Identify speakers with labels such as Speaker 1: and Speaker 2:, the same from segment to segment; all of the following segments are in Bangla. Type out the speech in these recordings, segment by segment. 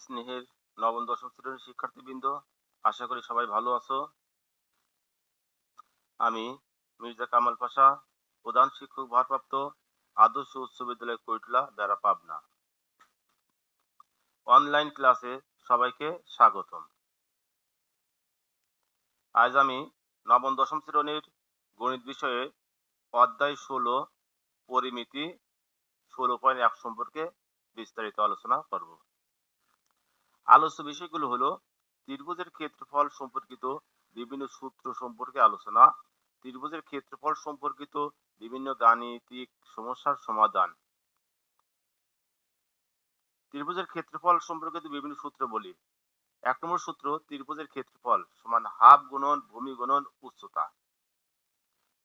Speaker 1: স্নেহের নবম দশম শ্রেণীর শিক্ষার্থীবৃন্দ, আশা করি সবাই ভালো আছো। আমি মির্জা কামাল পাশা, প্রধান শিক্ষক ভারপ্রাপ্ত, আদর্শ উচ্চ বিদ্যালয় কৈটলা, বেড়া, পাবনা। অনলাইন ক্লাসে সবাইকে স্বাগতম। আজ আমি নবম দশম শ্রেণীর গণিত বিষয়ে অধ্যায় 16 পরিমিতি 16.1 সম্পর্কে বিস্তারিত আলোচনা করব। আলোচ্য বিষয়গুলো হলো ত্রিভুজের ক্ষেত্রফল সম্পর্কিত বিভিন্ন সূত্র সম্পর্কে আলোচনা, ত্রিভুজের ক্ষেত্রফল সম্পর্কিত বিভিন্ন গাণিতিক সমস্যার সমাধান। ত্রিভুজের ক্ষেত্রফল সম্পর্কিত বিভিন্ন সূত্র বলি। 1 নম্বর সূত্র, ত্রিভুজের ক্ষেত্রফল সমান হাফ গুণন ভূমি গুণন উচ্চতা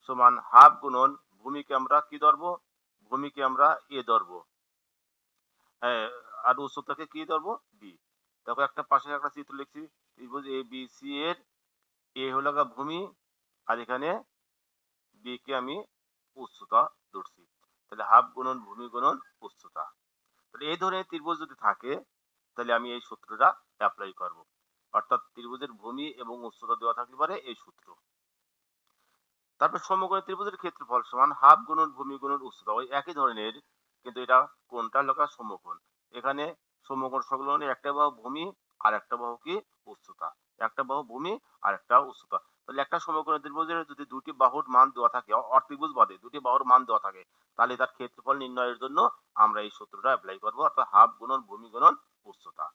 Speaker 1: সমান হাফ গুণন ভূমিকে আমরা কি ধরবো, ভূমিকে আমরা এ ধরবো, আর উচ্চতাকে কি ধরবো, বি। দেখো একটা পাশে একটা চিত্র লিখছি, ত্রিভুজ এ বি সি এর এ হলো ভূমি আর এখানে বি কে আমি উচ্চতা ধরছি। তাহলে হাফ গুণন ভূমি গুণন উচ্চতা। তাহলে এই ধরনের ত্রিভুজ যদি থাকে তাহলে আমি এই সূত্রটা অ্যাপ্লাই করব। অর্থাৎ ত্রিভুজের ভূমি এবং উচ্চতা দেওয়া থাকলে পারে এই সূত্র। তারপর সমকোণী ত্রিভুজের ক্ষেত্রফল সমান হাফ গুণন ভূমি গুণন উচ্চতা, ওই একই ধরনের, কিন্তু এটা কোনটা লেখা সমকোণ। এখানে সমকোণ সংলগ্নে একটা বাহু ভূমি আর একটা বাহু কি উচ্চতা, একটা বাহু ভূমি আর একটা উচ্চতা। তাহলে একটা সমকোণী ত্রিভুজের যদি দুটি বাহুর মান দেওয়া থাকে, অর্ধত্রিভুজ বাদে দুটি বাহুর মান দেওয়া থাকে, তাহলে তার ক্ষেত্রফল নির্ণয়ের জন্য আমরা এই সূত্রটা অ্যাপ্লাই করব, অর্থাৎ হাফ গুণন ভূমি গুণন উচ্চতা।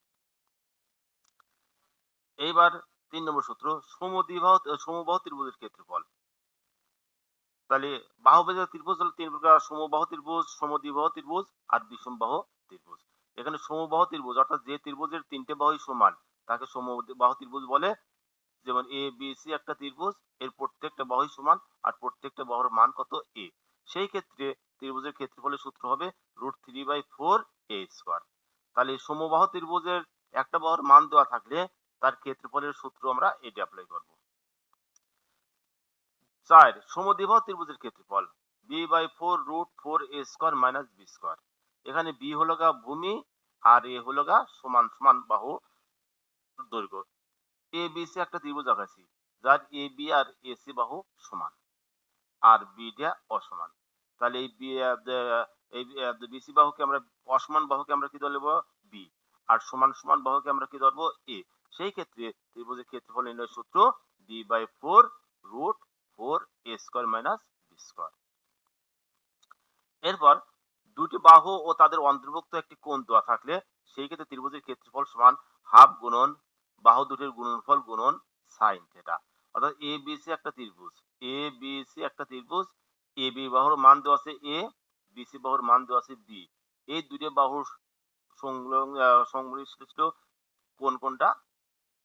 Speaker 1: এইবার 3 নম্বর সূত্র, সমবাহু ত্রিভুজের ক্ষেত্রফল। তাহলে বাহুবেধক ত্রিভুজ হলো 3 প্রকার: সমবাহু ত্রিভুজ, সমদ্বিবাহু ত্রিভুজ আর বিষমবাহু ত্রিভুজ। এখানে সমবাহু ত্রিভুজ অর্থাৎ যে ত্রিভুজের 3টে বাহুই সমান তাকে সমবাহু ত্রিভুজ বলে। যেমন এ বি সি একটা ত্রিভুজ, এর প্রত্যেকটা বাহুই সমান আর প্রত্যেকটা বাহুর মান কত, এ। সেই ক্ষেত্রে ত্রিভুজের ক্ষেত্রফলের সূত্র হবে √3/4 a স্কয়ার। তাহলে সমবাহু ত্রিভুজের একটা বাহুর মান দেওয়া থাকলে তার ক্ষেত্রফলের সূত্র আমরা এটা অ্যাপ্লাই করব। 4 সমদ্বিবাহু ত্রিভুজের ক্ষেত্রফল b/4 √4a square minus b square. এখানে b হলো ভূমি আর a হলো সমান সমান বাহু দৈর্ঘ্য। এ বি সি একটা ত্রিভুজ আঁকাছি যার এ বি আর এসি বাহু সমান আর বি টা অসমান। তাহলে এই বিসি বাহুকে আমরা, অসমান বাহুকে আমরা কি ধরবো, বি, আর সমান সমান বাহুকে আমরা কি ধরবো, এ। সেই ক্ষেত্রে ত্রিভুজের ক্ষেত্রফল নির্ণয়ের সূত্র b/4 √4 a square minus B square. এরপর দুটি বাহু ও তাদের অন্তর্ভুক্ত একটি কোণ দেওয়া থাকলে সেই ক্ষেত্রে ত্রিভুজের ক্ষেত্রফল সমান হাফ গুণন বাহু দুটির গুণনফল গুণন সাইন থিটা। অর্থাৎ এ বি সি একটা ত্রিভুজ, এ বি সি একটা ত্রিভুজ, এ বি বাহুর মান দেওয়া আছে এ, বি সি বাহুর মান দেওয়া আছে বি। এই দুটি বাহুর সংশ্লিষ্ট কোণ কোনটা,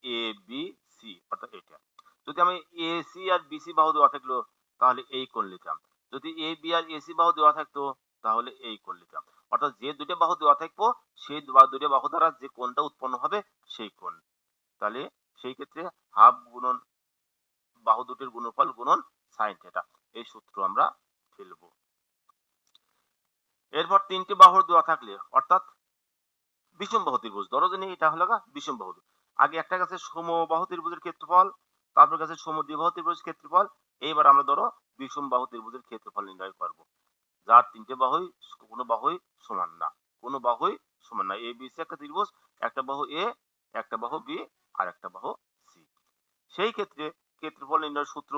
Speaker 1: এ বি সি, অর্থাৎ এটা। যদি আমি এ সি আর বি সি বাহু দেওয়া থাকলো তাহলে এই কোণ লিখলাম, যদি এ বি আর এসি বাহু দেওয়া থাকতো তাহলে এই কোণ লিখলাম। অর্থাৎ যে দুটো বাহু দেওয়া থাকবো সেই দুটো বাহু দ্বারা যে কোণটা উৎপন্ন হবে সেই কোণ। তাহলে সেই ক্ষেত্রে হাফ গুণন বাহু দুটির গুণফল গুণন সাইন থিটা, এই সূত্র আমরা ফেলবো। এরপর 3টে বাহুর দেওয়া থাকলে অর্থাৎ বিষমবাহু ত্রিভুজ, ধরো যে এটা হলো বিষমবাহু। আগে একটা কাছে সমবাহু ত্রিভুজের ক্ষেত্রফল, তারপর কাছে সমদ্বিবাহু ত্রিভুজের ক্ষেত্রফল। এইবার আমরা ধরো বিষমবাহু ত্রিভুজের ক্ষেত্রফল নির্ণয় করব, যার 3টে বাহুই কোনো বাহুই সমান না, কোনো বাহুই সমান না। এ বি সি একটা ত্রিভুজ, একটা বাহু এ, একটা বাহু বি আর একটা বাহু সি। সেই ক্ষেত্রে ক্ষেত্রফল নির্ণয়ের সূত্র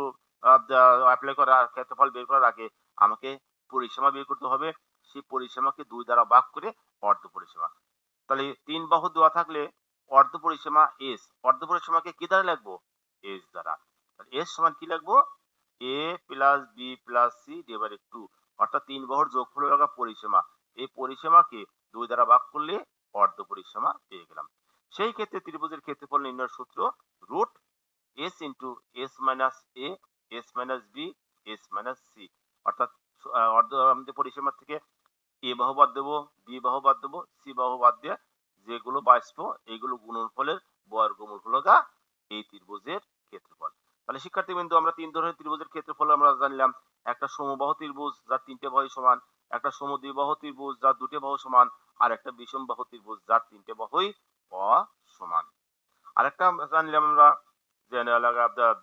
Speaker 1: অ্যাপ্লাই করার, ক্ষেত্রফল বের করার আগে আমাকে পরিসীমা বের করতে হবে। সেই পরিসীমাকে 2 দ্বারা ভাগ করে অর্ধ পরিসীমা। তাহলে 3 বাহু দেওয়া থাকলে অর্ধ পরিসীমা এস, অর্ধ পরিসীমাকে কি দ্বারা লিখবো, এস দ্বারা। এস সমান কি লিখবো, a plus b plus c divided 2, অর্থাৎ 3 বাহুর যোগফল হলো পরিসীমা। এই পরিসীমাকে 2 দ্বারা ভাগ করলে অর্ধ পরিসীমা পেয়ে গেলাম। সেই ক্ষেত্রে ত্রিভুজের ক্ষেত্রফল নির্ণয়ের সূত্র root S into S minus এ, S minus B, S minus c. অর্থাৎ অর্ধ আমাদের পরিসীমা থেকে এ বাহু বাদ দেবো, বি বাহু বাদ দেবো, সি বাহু বাদ দিয়ে যেগুলো বাঁচবো এইগুলো গুণনফলের বর্গমূল হলো এই ত্রিভুজের ক্ষেত্রফল। তাহলে শিক্ষার্থীবৃন্দ, আমরা 3 ধরনের ত্রিভুজের ক্ষেত্রফল আমরা জানলাম। একটা সমবাহু ত্রিভুজ যার 3টে বাহু সমান, একটা সমদ্বিবাহু ত্রিভুজ যার 2টে বাহু সমান, আর একটা বিষমবাহু ত্রিভুজ যার 3টে বাহুই অসমান। আরেকটা জানলাম আমরা যে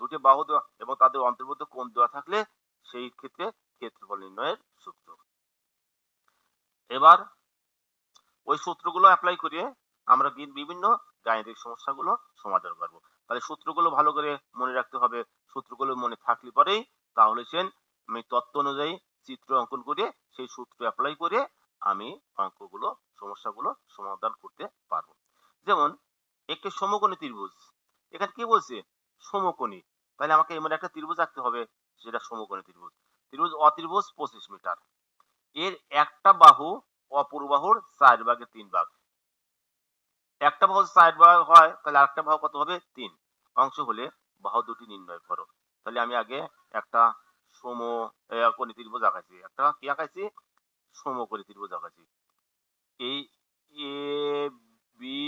Speaker 1: দুটি বাহু দেওয়া এবং তাদের অন্তর্ভুক্ত কোণ দেওয়া থাকলে সেই ক্ষেত্রে ক্ষেত্রফল নির্ণয়ের সূত্র। এবার ওই সূত্রগুলো অ্যাপ্লাই করে আমরা বিভিন্ন গাণিতিক সমস্যাগুলো সমাধান করব। তাহলে সূত্রগুলো ভালো করে মনে রাখতে হবে। সূত্রগুলো মনে থাকলে পরেই তাহলে আমি তত্ত্ব অনুযায়ী চিত্র অঙ্কন করে সেই সূত্র অ্যাপ্লাই করে আমি অঙ্কগুলো সমস্যাগুলো সমাধান করতে পারবো। যেমন একটি সমকোণী ত্রিভুজ, এখানে কি বলছে সমকোণী, তাহলে আমাকে এমন একটা ত্রিভুজ আঁকতে হবে যেটা সমকোণী ত্রিভুজ। ত্রিভুজ অত্রিভুজ 25 মিটার, এর একটা বাহু অপর বাহুর 4 ভাগে 3 ভাগ। একটা বাহু 4 ভাগ হয় তাহলে আরেকটা বাহু কত হবে 3 অংশ হলে বাহু দুটি নির্ণয় করো। তাহলে আমি আগে একটা সমকোণী ত্রিভুজ আঁকাইছি, একটা কি আঁকাইছি সমকোণী ত্রিভুজ আঁকাইছি। এই এ বি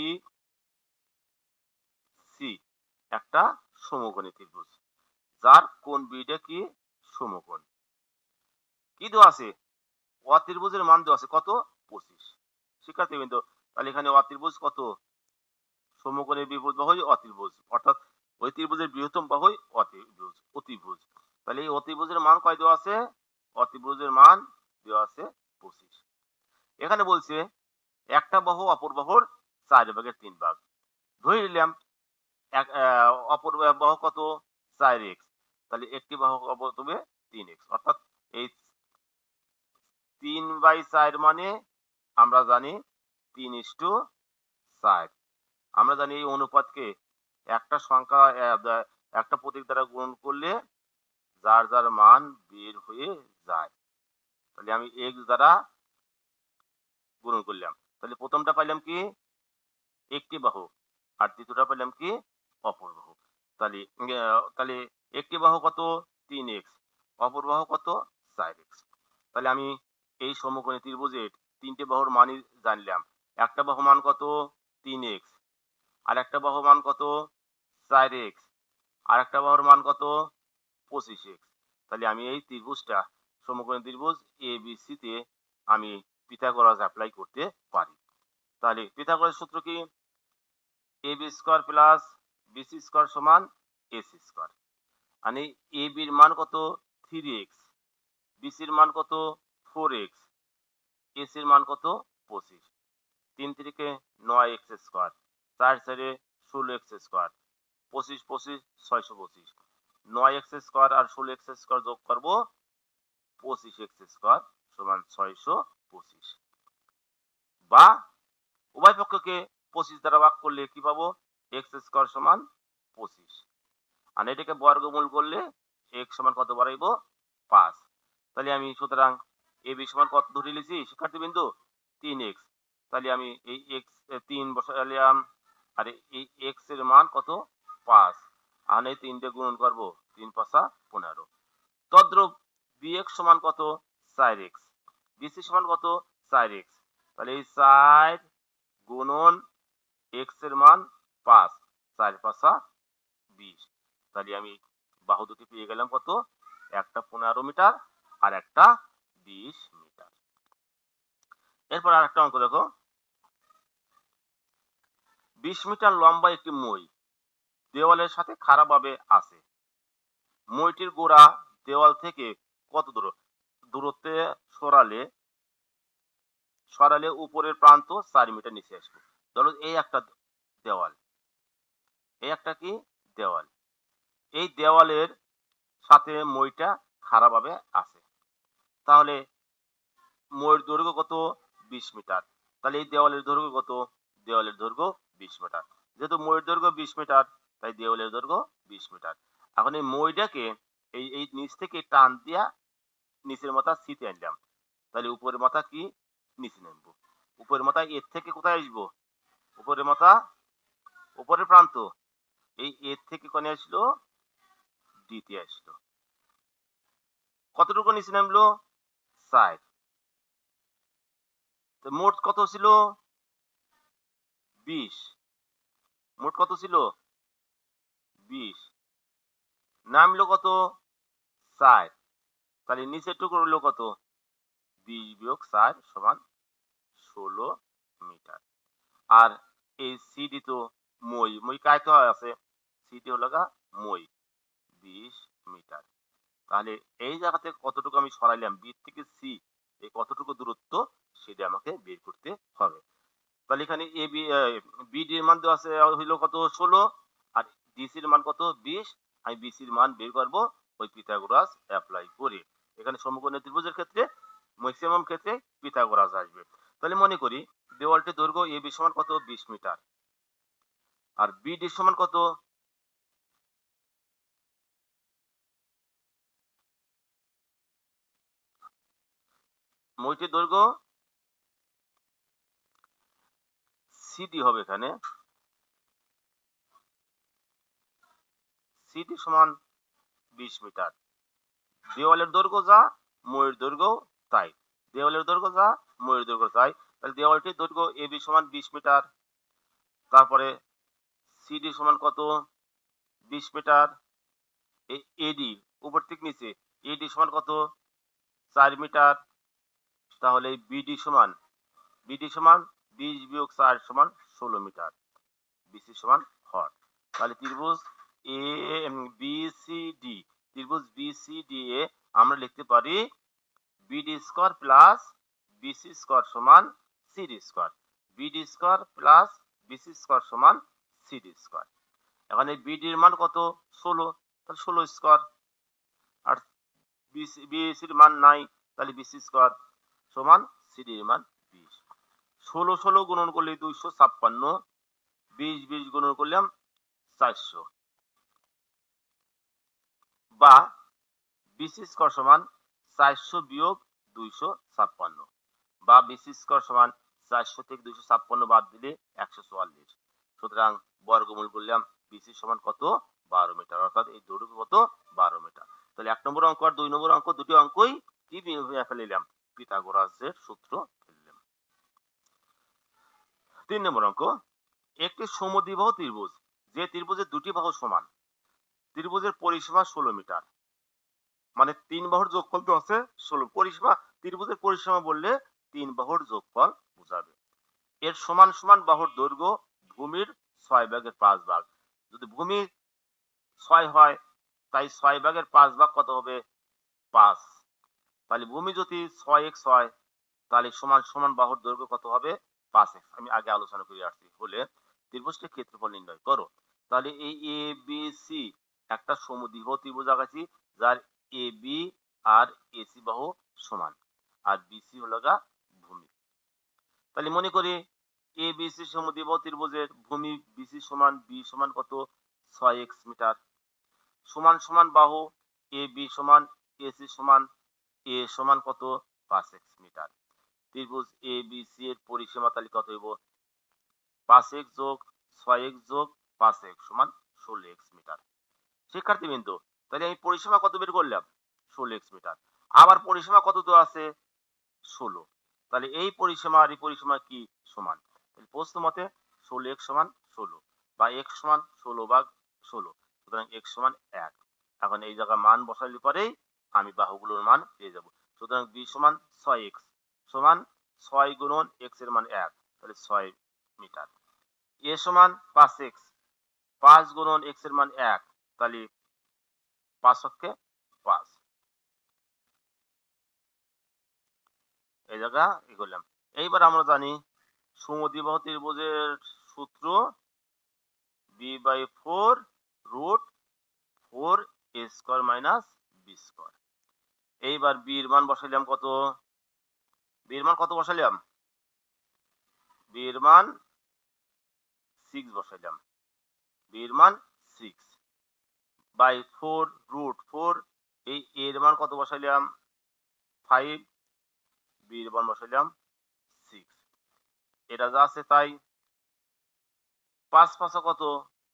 Speaker 1: সি একটা সমকোণী ত্রিভুজ যার কোণ বিটা কি সমকোণ। কি দেওয়া আছে অত্রিভুজের মান দেওয়া আছে কত 25। শিক্ষার্থীবৃন্দ তাহলে এখানে অত্রিভুজ কত সমকোণের বিপরীত বাহুই অত্রিভুজ, অর্থাৎ ওই ত্রিভুজের বৃহত্তম বাহুই অতিভুজ। তাহলে এই অতিভুজের মান কয় দেওয়া আছে অতিভুজের মান দেওয়া আছে 25। এখানে বলছে একটা বাহু অপর বাহুর 4 ভাগের 3 ভাগ। ধরে নিলাম অপর বাহু কত 4x, তাহলে একটি বাহু অপর হবে 3x, অর্থাৎ এই 3/4 মানে আমরা জানি 3:4। আমরা জানি এই অনুপাতকে একটা সংখ্যা একটা প্রতীক দ্বারা গুণন করলে যার যার মান বের হয়ে যায়। তাহলে আমি x দ্বারা গুণন করলাম, তাহলে প্রথমটা পাইলাম কি একটি বাহু আর দ্বিতীয়টা পাইলাম কি অপর বাহু। তাহলে একটি বাহু কত 3x, অপর বাহু কত 4x। তাহলে আমি এই সমকোণী ত্রিভুজের তিনটে বাহুর মানই জানলাম। একটা বাহু মান কত 3x, আর একটা বাহু মান কত 4x, আর একটা বাহুর মান কত 25x। তাহলে আমি এই ত্রিভুজটা সমকোণী ত্রিভুজ ABC তে আমি পিথাগোরাস অ্যাপ্লাই করতে পারি। তাহলে পিথাগোরাস সূত্র কি ab square plus bc square সমান ac স্কয়ার। মানে ab এর মান কত 3x, bc এর মান কত 4x, ac এর মান কত 25। 3 3 9x square, 4 4 16x square, 25 25 625। 9x square আর 16x স্কয়ার যোগ করব 25x স্কয়ার সমান 625। বা উভয় পক্ষকে 25 দ্বারা ভাগ করলে কি পাবো x স্কয়ার সমান 25, আর এটাকে বর্গমূল করলে x সমান কত বাড়াইবো 5। তাহলে আমি সুতরাং ab সমান কত ধরে নিয়েছি শিক্ষার্থীবৃন্দ 3x। তাহলে আমি এই x 3 বসালাম আর এই x এর মান কত 5, আর এই 3 দিয়ে গুণন করব 3 5 15। তদ্রূপ bx সমান কত 4x, bc সমান কত 4x। তাহলে এই 4 গুণন x এর মান 5, 4 5 20। তাহলে আমি বাহু দুটি পেয়ে গেলাম কত একটা 15 মিটার আর একটা 20 মিটার। এরপর আরেকটা অঙ্ক দেখো 20 মিটার লম্বা একটি মই দেওয়ালের সাথে খাড়াভাবে আছে। মইটির গোড়া দেওয়াল থেকে কত দূরত্বে সরালে উপরের প্রান্ত 4 মিটার নিচে আসবে। ধরো এই একটা দেওয়াল, এই একটা কি দেওয়াল, এই দেওয়ালের সাথে মইটা খাড়াভাবে আছে। তাহলে মইয়ের দৈর্ঘ্য কত 20 মিটার। তাহলে এই দেওয়ালের দৈর্ঘ্য কত দেওয়ালের দৈর্ঘ্য 20 মিটার। যেহেতু মইয়ের দৈর্ঘ্য 20 মিটার তাই দেওয়ালের দৈর্ঘ্য 20 মিটার। এখন এই মইটাকে এই নিচ থেকে টান দিয়া নিচের মাথা সিতে আনলাম, তাহলে উপরের মাথা কি নিচে নামবো। উপরের মাথা এর থেকে কোথায় আসবো উপরের মাথা উপরের প্রান্ত এই এর থেকে কোনে আসলো ডিতে আসলো। কতটুকু নিচে নামলো 4। মোট কত ছিল 20, মোট কত ছিল 20, নামলো কত 4। তাহলে নিচের টুকু রইলো কত 20 বিয়োগ 4 সমান 16 মিটার। আর এই সিডি তো মই কায় তো আছে, সিডি হলো গা মই 20 মিটার। তাহলে এই জায়গা থেকে কতটুকু আমি সরাইলাম বি থেকে সি, এই কতটুকু দূরত্ব সেটা আমাকে বের করতে হবে। তাহলে এখানে এ বি বিডি এর মান দেওয়া আছে হইলো কত 16, আর ডিসির মান কত 20। আমি বিসির মান বের করব ওই পিথাগোরাস অ্যাপ্লাই করে। এখানে সমকোণী ত্রিভুজের ক্ষেত্রে ম্যাক্সিমাম ক্ষেত্রে পিথাগোরাস আসবে। তাহলে মনে করি দেওয়ালটির দৈর্ঘ্য এ বি সমান কত 20 মিটার, আর বিডি সমান কত, মইটির দৈর্ঘ্য সিডি হবে এখানে, সিডি সমান 20 মিটার। দেওয়ালের দৈর্ঘ্য যা মইয়ের দৈর্ঘ্য তাই, দেওয়ালের দৈর্ঘ্য যা মইয়ের দৈর্ঘ্য তাই। তাহলে দেওয়ালটির দৈর্ঘ্য এ বি সমান 20 মিটার, তারপরে সিডি সমান কত 20 মিটার, এই এডি উপর থেকে নিচে এডি সমান কত 4 মিটার। তাহলে বিডি সমান 20 বিয়োগ 4 সমান 16 মিটার, বিসি সমান হর। তাহলে ত্রিভুজ এ বি সি ডি, ত্রিভুজ বি সি ডি এ আমরা লিখতে পারি BD square plus BC square সমান CD square, BD square plus BC square সমান সিডি স্কয়ার। এখানে বিডির মান কত 16, তাহলে 16 স্কয়ার, আর বিসির মান নাই, তাহলে বিসি স্কয়ার সমান সিডির মান 20। 16 16 গুণন করলে 256, 20 20 গুণন করলাম 400, বা বিসি স্কয়ার সমান 400 বিয়োগ 256, বা বিসি স্কয়ার সমান 400 থেকে 256 বাদ দিলে 144। সুতরাং বর্গমূল করলাম বিসি সমান কত 12 মিটার, অর্থাৎ এই দৈর্ঘ্য কত 12 মিটার। তাহলে 1 নম্বর অঙ্ক আর 2 নম্বর অঙ্ক দুটি অঙ্কই কি ফেলিলাম, পিথাগোরাসের সূত্র ফেললাম। 3 নম্বর অঙ্ক, একটি সমদ্বিবাহু ত্রিভুজ, যে ত্রিভুজের দুটি বাহু সমান, ত্রিভুজের পরিসীমা 16 মিটার, মানে 3 বাহুর যোগফল তো আছে 16, পরিসীমা ত্রিভুজের পরিসীমা বললে 3 বাহুর যোগফল বোঝাবে। এর সমান সমান বাহুর দৈর্ঘ্য ভূমির 6 ভাগের 5 ভাগ। যদি ভূমি 6 হয় তাই 6 ভাগের 5 ভাগ কত হবে 5। তাহলে ভূমি যদি 6x হয় তাহলে সমান সমান বাহুর দৈর্ঘ্য কত হবে 5x। আমি আগে আলোচনা করে আসছি। হলে ত্রিভুজটির ক্ষেত্রফল নির্ণয় করো। তাহলে এই এ বি সি একটা সমদ্বিবাহু ত্রিভুজ আঁকাছি, যার এ বি আর এসি বাহু সমান, আর বিসি হলো গা ভূমি। তাহলে মনে করি এ বি সি সমদ্বিবাহু ত্রিভুজের ভূমি বিসি সমান বি সমান কত 6x মিটার, সমান সমান বাহু এ বি সমান এসি সমান এ সমান কত 5x মিটার। ত্রিভুজ এ বি সি এর পরিসীমা তাহলে কত হইব 5x যোগ 6x যোগ 5x সমান 16x মিটার। শিক্ষার্থীবৃন্দ, তাহলে আমি পরিসীমা কত বের করলাম 16x মিটার, আবার পরিসীমা কত দেওয়া আছে 16। তাহলে এই পরিসীমা আর এই পরিসীমা কি সমান, প্রশ্ন মতে 16x সমান 16, বা x সমান 16 ভাগ 16, সুতরাং x সমান 1। এখন এই জায়গায় মান বসাইলে পরেই আমি বাহুগুলোর মান পেয়ে যাব। সুতরাং b সমান 6x সমান 6 গুণন x এর মান 1, তাহলে 6 মিটার। a সমান 5x, 5 গুণন x এর মান 1, তাহলে 5 হচ্ছে 5। এই জায়গা ই করলাম। এইবার আমরা জানি সমদ্বিবাহু ত্রিভুজের সূত্র b/4 root 4 a square minus b square. এইবার b এর মান বসাইলাম কত, b এর মান কত বসাইলাম, b এর মান 6 বসাইলাম, b এর মান 6 বাই 4 রুট 4, এই a এর মান কত বসাইলাম 5, b এর মান বসাইলাম 6। এটা যা আছে তাই। 5 5 কত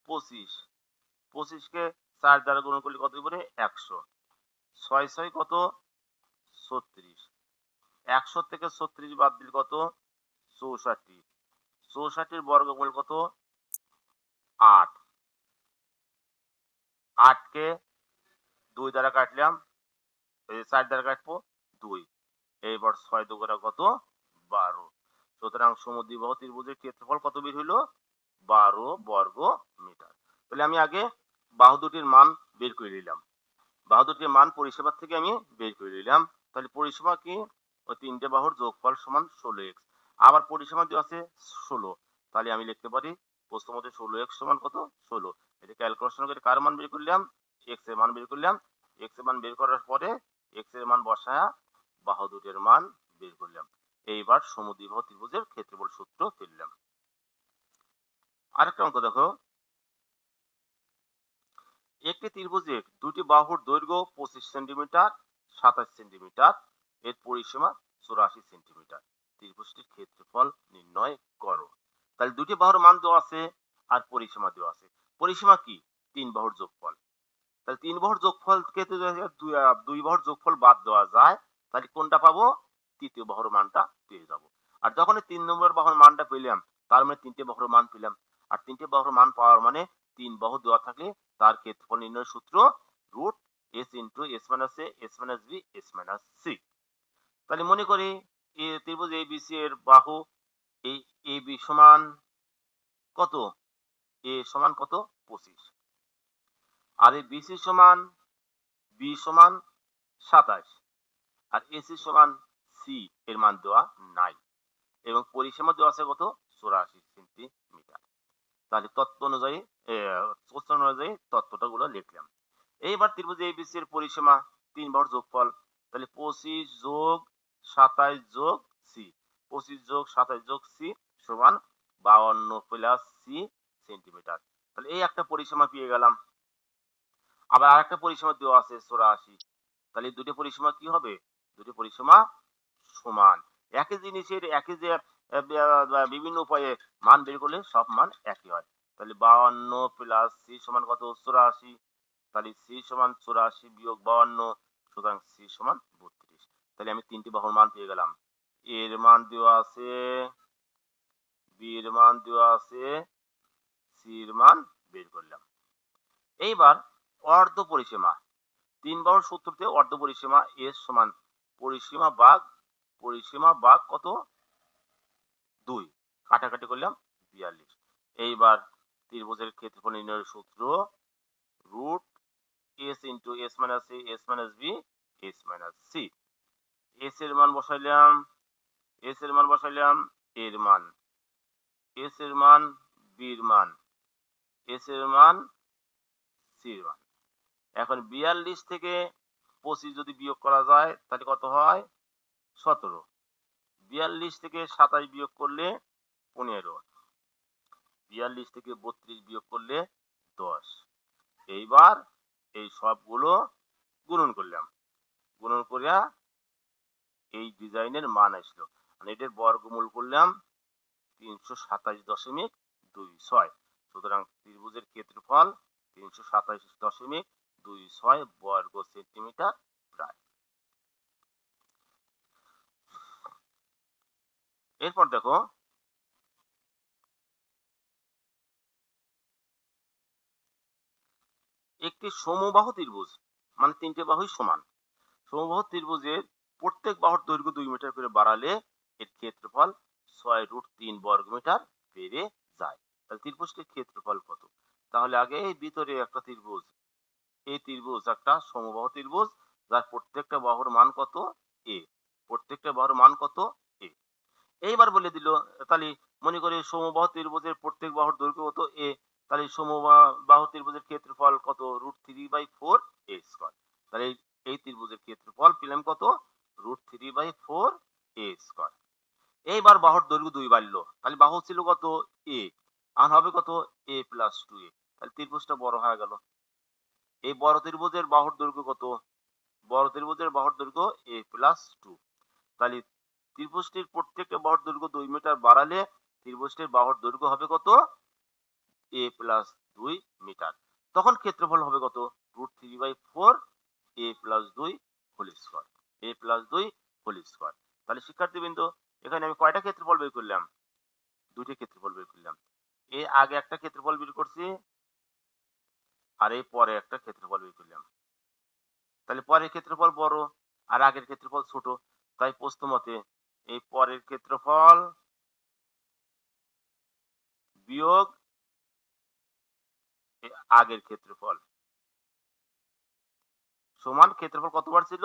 Speaker 1: 25, 25 কে 4 দ্বারা গুণ করলে কত হবে 100, 6 6 কত 36, 100 থেকে 36 বাদ দিলে কত 64, 64 বর্গমূল কত 8, 8 কে 2 দ্বারা কাটলাম, এই 4 দ্বারা কাটবো 2, এইবার 6 2 কত 12। সুতরাং সমদ্বিবাহু ত্রিভুজের ক্ষেত্রফল কত বের হইলো 12 বর্গ মিটার। তাহলে আমি আগে বাহু দুটির মান বের করে নিলাম। বাহু দুটির মান পরিসীমা থেকে আমি বের করে নিলাম। তাহলে পরিসীমা কি? ওই তিনটে বাহুর যোগফল সমান 16x। আবার পরিসীমা দেওয়া আছে 16। তাহলে আমি লিখতে পারি প্রশ্ন মতে 16x সমান কত? 16। এটা ক্যালকুলেশন করে কার মান বের করলাম? x এর মান বের করলাম। x এর মান বের করার পরে x এর মান বসায়া বাহু দুটির মান বের করলাম। এইবার সমদ্বিবাহু ত্রিভুজের ক্ষেত্রফল সূত্র ফেললাম। আরেকটা অঙ্ক দেখো, একটি ত্রিভুজের দুটি বাহুর দৈর্ঘ্য 25 সেন্টিমিটার 27 সেন্টিমিটার, এর পরিসীমা 84 সেন্টিমিটার। ত্রিভুজটির ক্ষেত্রফল নির্ণয় করো। তাহলে দুটি বাহুর মান দেওয়া আছে আর পরিসীমা দেওয়া আছে। পরিসীমা কি? তিন বাহুর যোগফল। তাহলে তিন বাহুর যোগফলকে তো দুই বাহুর যোগফল বাদ দেওয়া যায়, তাহলে কোনটা পাবো? তৃতীয় বাহুর মানটা পেয়ে যাব। আর যখন তিন নম্বর বাহুর মানটা পেলাম, তার মানে তিনটে বাহুর মান পেলাম। আর তিনটে বাহুর মান পাওয়ার মানে তিন বাহু দেওয়া থাকলে তার ক্ষেত্রফল নির্ণয়ের সূত্র root S into S minus A S minus B S minus C. তাহলে মনে করি ত্রিভুজ এবিসি এর বাহু এই এ বি সমান কত? এ সমান কত? 25। আর এই বিসি সমান বি সমান 27। আর এসি সমান সি এর মান দেওয়া নাই এবং পরিসীমা দেওয়া আছে কত? 84 সেন্টিমিটার। তাহলে তত্ত্ব অনুযায়ী প্রশ্ন অনুযায়ী তত্ত্বটা গুলো লিখলাম। এইবার ত্রিভুজ এবিসি এর পরিসীমা তিন বাহুর যোগফল। তাহলে 25 যোগ 27 যোগ সি, 25 যোগ 27 যোগ সি সমান 52 প্লাস সি সেন্টিমিটার। তাহলে এই একটা পরিসীমা পেয়ে গেলাম। আবার আরেকটা পরিসীমা দেওয়া আছে 84। তাহলে দুটো পরিসীমা কি হবে? দুটো পরিসীমা সমান। একই জিনিসের একই যে বিভিন্ন উপায়ে মান বের করলে সব মান একই হয়। তাহলে 52 প্লাস সি সমান কত? 84। তাহলে সি সমান 84 বিয়োগ 52, সুতরাং সি সমান 32। তাহলে আমি তিনটি বাহুর মান পেয়ে গেলাম। এর মান দেওয়া আছে, বি এর মান দেওয়া আছে, সি এর মান বের করলাম। এইবার অর্ধ পরিসীমা। তিন বাহুর সূত্রতে অর্ধ পরিসীমা এস সমান পরিসীমা ভাগ কত? 2। কাটাকাটি করলাম 42। এইবার ত্রিভুজের ক্ষেত্রফল নির্ণয়ের সূত্র root S into S minus A S minus B S minus C. S এর মান বসাইলাম, এস এর মান বসাইলাম, এর মান, এস এর মান, বির মান, এস এর মান, সির মান। এখন 42 থেকে 25 যদি বিয়োগ করা যায় তাহলে কত হয়? 17। 42 থেকে 27 বিয়োগ করলে 15। 42 থেকে 32 বিয়োগ করলে 10। এইবার এই সবগুলো গুণন করলাম। গুণন করিয়া এই ডিজাইনের মান আসলো। মানে এটার বর্গমূল করলাম 327.26। সুতরাং ত্রিভুজের ক্ষেত্রফল 327.26 বর্গ সেন্টিমিটার প্রায়। এরপর দেখো, একটি সমবাহু ত্রিভুজ মানে তিনটে বাহুই সমান। সমবাহু ত্রিভুজের প্রত্যেক বাহুর দৈর্ঘ্য 2 মিটার করে বাড়ালে এর ক্ষেত্রফল 6√3 বর্গ মিটার বেড়ে যায়। তাহলে ত্রিভুজটির ক্ষেত্রফল কত? তাহলে আগে এই ভিতরে একটা ত্রিভুজ, এই ত্রিভুজ একটা সমবাহু ত্রিভুজ যার প্রত্যেকটা বাহুর মান কত? এ। প্রত্যেকটা বাহুর মান কত? এ। এইবার বলে দিল, তাহলে মনে করি সমবাহু ত্রিভুজের প্রত্যেক বাহুর দৈর্ঘ্য কত? এ। তাহলে সমবাহু ত্রিভুজের ক্ষেত্রফল কত? √3/4 a স্কয়ার। তাহলে এই ত্রিভুজের ক্ষেত্রফল পেলাম কত? √3/4 a স্কয়ার। এইবার বাহুর দৈর্ঘ্য 2 বাড়লো, তাহলে বাহু ছিল কত? এ, আর হবে কত? a plus 2a। তাহলে ত্রিভুজটা বড় হয়ে গেল। এই বড় ত্রিভুজের বাহুর দৈর্ঘ্য কত? বড় ত্রিভুজের বাহুর দৈর্ঘ্য a প্লাস 2। তাহলে ত্রিভুজটির প্রত্যেকটা বাহুর দৈর্ঘ্য 2 মিটার বাড়ালে ত্রিভুজটির বাহুর দৈর্ঘ্য হবে কত? a প্লাস 2 মিটার। তখন ক্ষেত্রফল হবে কত? √3/4 a plus 2 whole square. a plus 2 whole square. তাহলে শিক্ষার্থীবৃন্দ, এখানে আমি কয়টা ক্ষেত্রফল বের করলাম? দুটি ক্ষেত্রফল বের করলাম। এর আগে একটা ক্ষেত্রফল বের করছি আর এই পরে একটা ক্ষেত্রফল বের করলাম। তাহলে পরের ক্ষেত্রফল বড় আর আগের ক্ষেত্রফল ছোট। তাই প্রশ্ন মতে এই পরের ক্ষেত্রফল বিয়োগ আগের ক্ষেত্রফল সমান ক্ষেত্রফল কতবার ছিল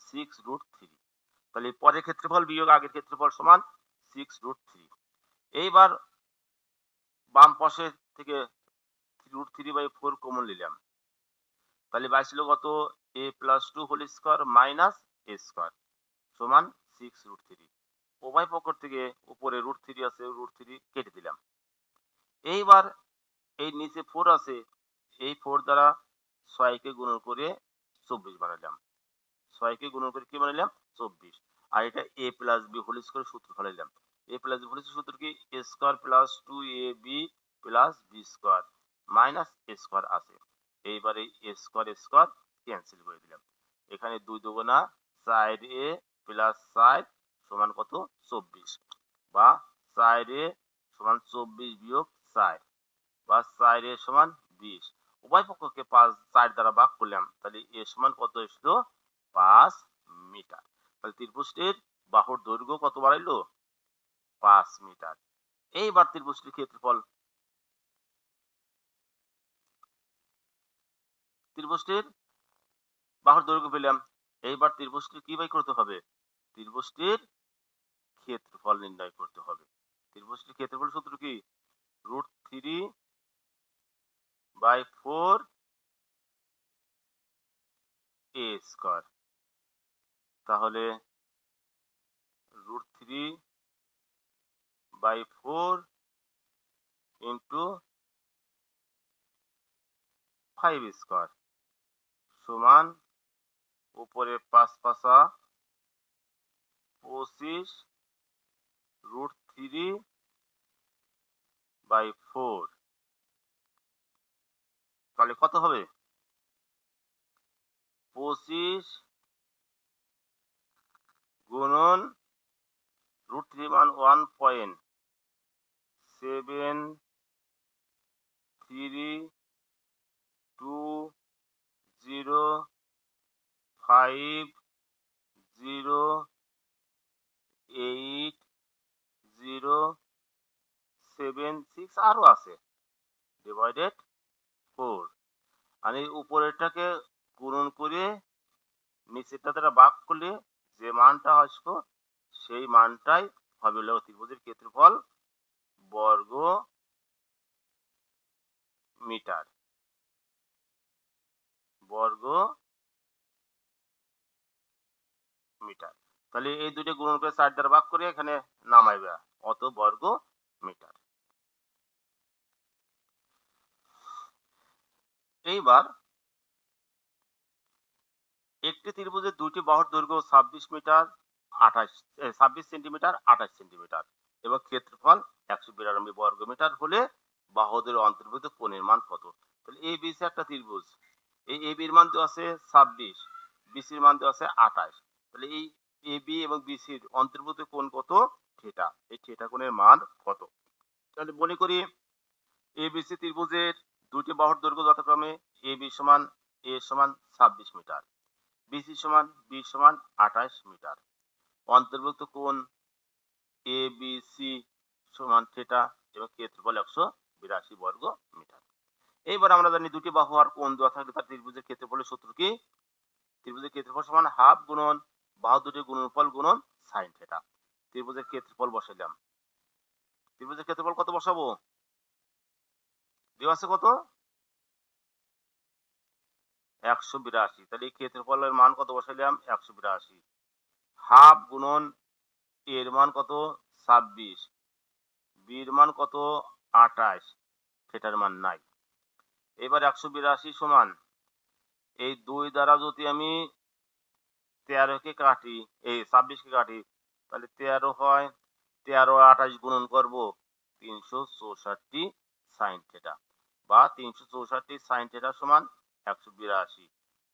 Speaker 1: 6√3। তাহলে পরের ক্ষেত্রফল বিয়োগ আগের ক্ষেত্রফল সমান 6√3। এইবার বাম পাশে থেকে √3/4 কমন নিলাম, তাহলে বাইছিল কত a+2 whole square minus a square সমান 6√3। উভয় পক্ষ থেকে উপরে √3 আছে, √3 কেটে দিলাম। এইবার এই নিচে 4 আছে, এই 4 দ্বারা 6 কে গুণন করে 24 বানাইলাম। 6 কে গুণন করে কি বানাইলাম 24। আর এটা a+b হোল স্কয়ার সূত্র ফেলাইলাম। a+b হোল স্কয়ার সূত্র কি a square plus 2ab plus b square minus a square আছে। এইবারে a স্কয়ার ক্যান্সেল করে দিলাম। এখানে 2 দুগুণা 4a প্লাস 4 সমান কত 24 বা 4a সমান 24 বিয়োগ 4 বা 4a সমান 20। উভয় পক্ষকে 4 দ্বারা ভাগ করলাম, তাহলে a সমান কত আসলো 5 মিটার। তাহলে ত্রিভুজটির বাহুর দৈর্ঘ্য কত বাড়াইলো 5 মিটার। এইবার ত্রিভুজটির ক্ষেত্রফল, ত্রিভুজটির বাহুর দৈর্ঘ্য পেলাম। এইবার ত্রিভুজটি কি বাই করতে হবে, ত্রিভুজটির ক্ষেত্রফল নির্ণয় করতে হবে। ত্রিভুজটির ক্ষেত্রফল সূত্র কি √3/4 a স্কয়ার। তাহলে √3/4 ইন্টু 5 স্কয়ার সমান উপরে 5 5 25 √3/4। তাহলে কত হবে 25 গুণন √3 মান 1.732050 আরো আছে ডিভাইডেড 4। আমি উপরেরটাকে গুণন করে নিচেরটা দ্বারা ভাগ করলে যে মানটা আসবে সেই মানটাই হবে হলো ত্রিভুজের ক্ষেত্রফল বর্গ মিটার। বর্গ মিটার। তাহলে এই দুটো গুণন করে 4 দ্বারা ভাগ করে এখানে নামাইবা অত বর্গ মিটার। এইবার একটি ত্রিভুজের দুটি বাহুর দৈর্ঘ্য 26 মিটার 26 সেন্টিমিটার 28 সেন্টিমিটার এবং ক্ষেত্রফল 192 বর্গ মিটার হলে বাহুদের অন্তর্ভুক্ত কোণের মান কত? তাহলে এ বি সি একটা ত্রিভুজ, এই এ বির মান দেওয়া আছে 26, বিসির মান দেওয়া আছে 28। তাহলে এই এ বি এবং বিসির অন্তর্ভুক্ত কোণ কত থিটা, এই থিটা কোণের মান কত? তাহলে মনে করি এবিসি ত্রিভুজের দুটি বাহুর দৈর্ঘ্য যথাক্রমে এ বি সমান এ সমান 26 মিটার, বিসি সমান বি সমান 28 মিটার। অন্তর্ভুক্ত কোণ এ বি সি সমান থিটা এবং ক্ষেত্রফল 182 বর্গ মিটার। এইবার আমরা জানি দুটি বাহু আর কোণ দেওয়া থাকলে তার ত্রিভুজের ক্ষেত্রফলের সূত্র কি? ত্রিভুজের ক্ষেত্রফল সমান হাফ গুণন বাহু দুটির গুণনফল গুণন সাইন থিটা। ত্রিভুজের ক্ষেত্রফল বসাইলাম। ত্রিভুজের ক্ষেত্রফল কত বসাবো? দেওয়া আছে কত 182। তাহলে ক্ষেত্রফলের মান কত বসাইলাম 182। হাফ গুণন এর মান কত 26, বির মান কত 28, থিটার মান নাই। এবার 182 সমান এই 2 দ্বারা যদি আমি 13 কে কাটি, এই 26 কে কাটি, তাহলে 13 হয়, 13 আর 28 গুণন করব 364 সাইন থিটা বা 364 সাইন থিটা সমান 182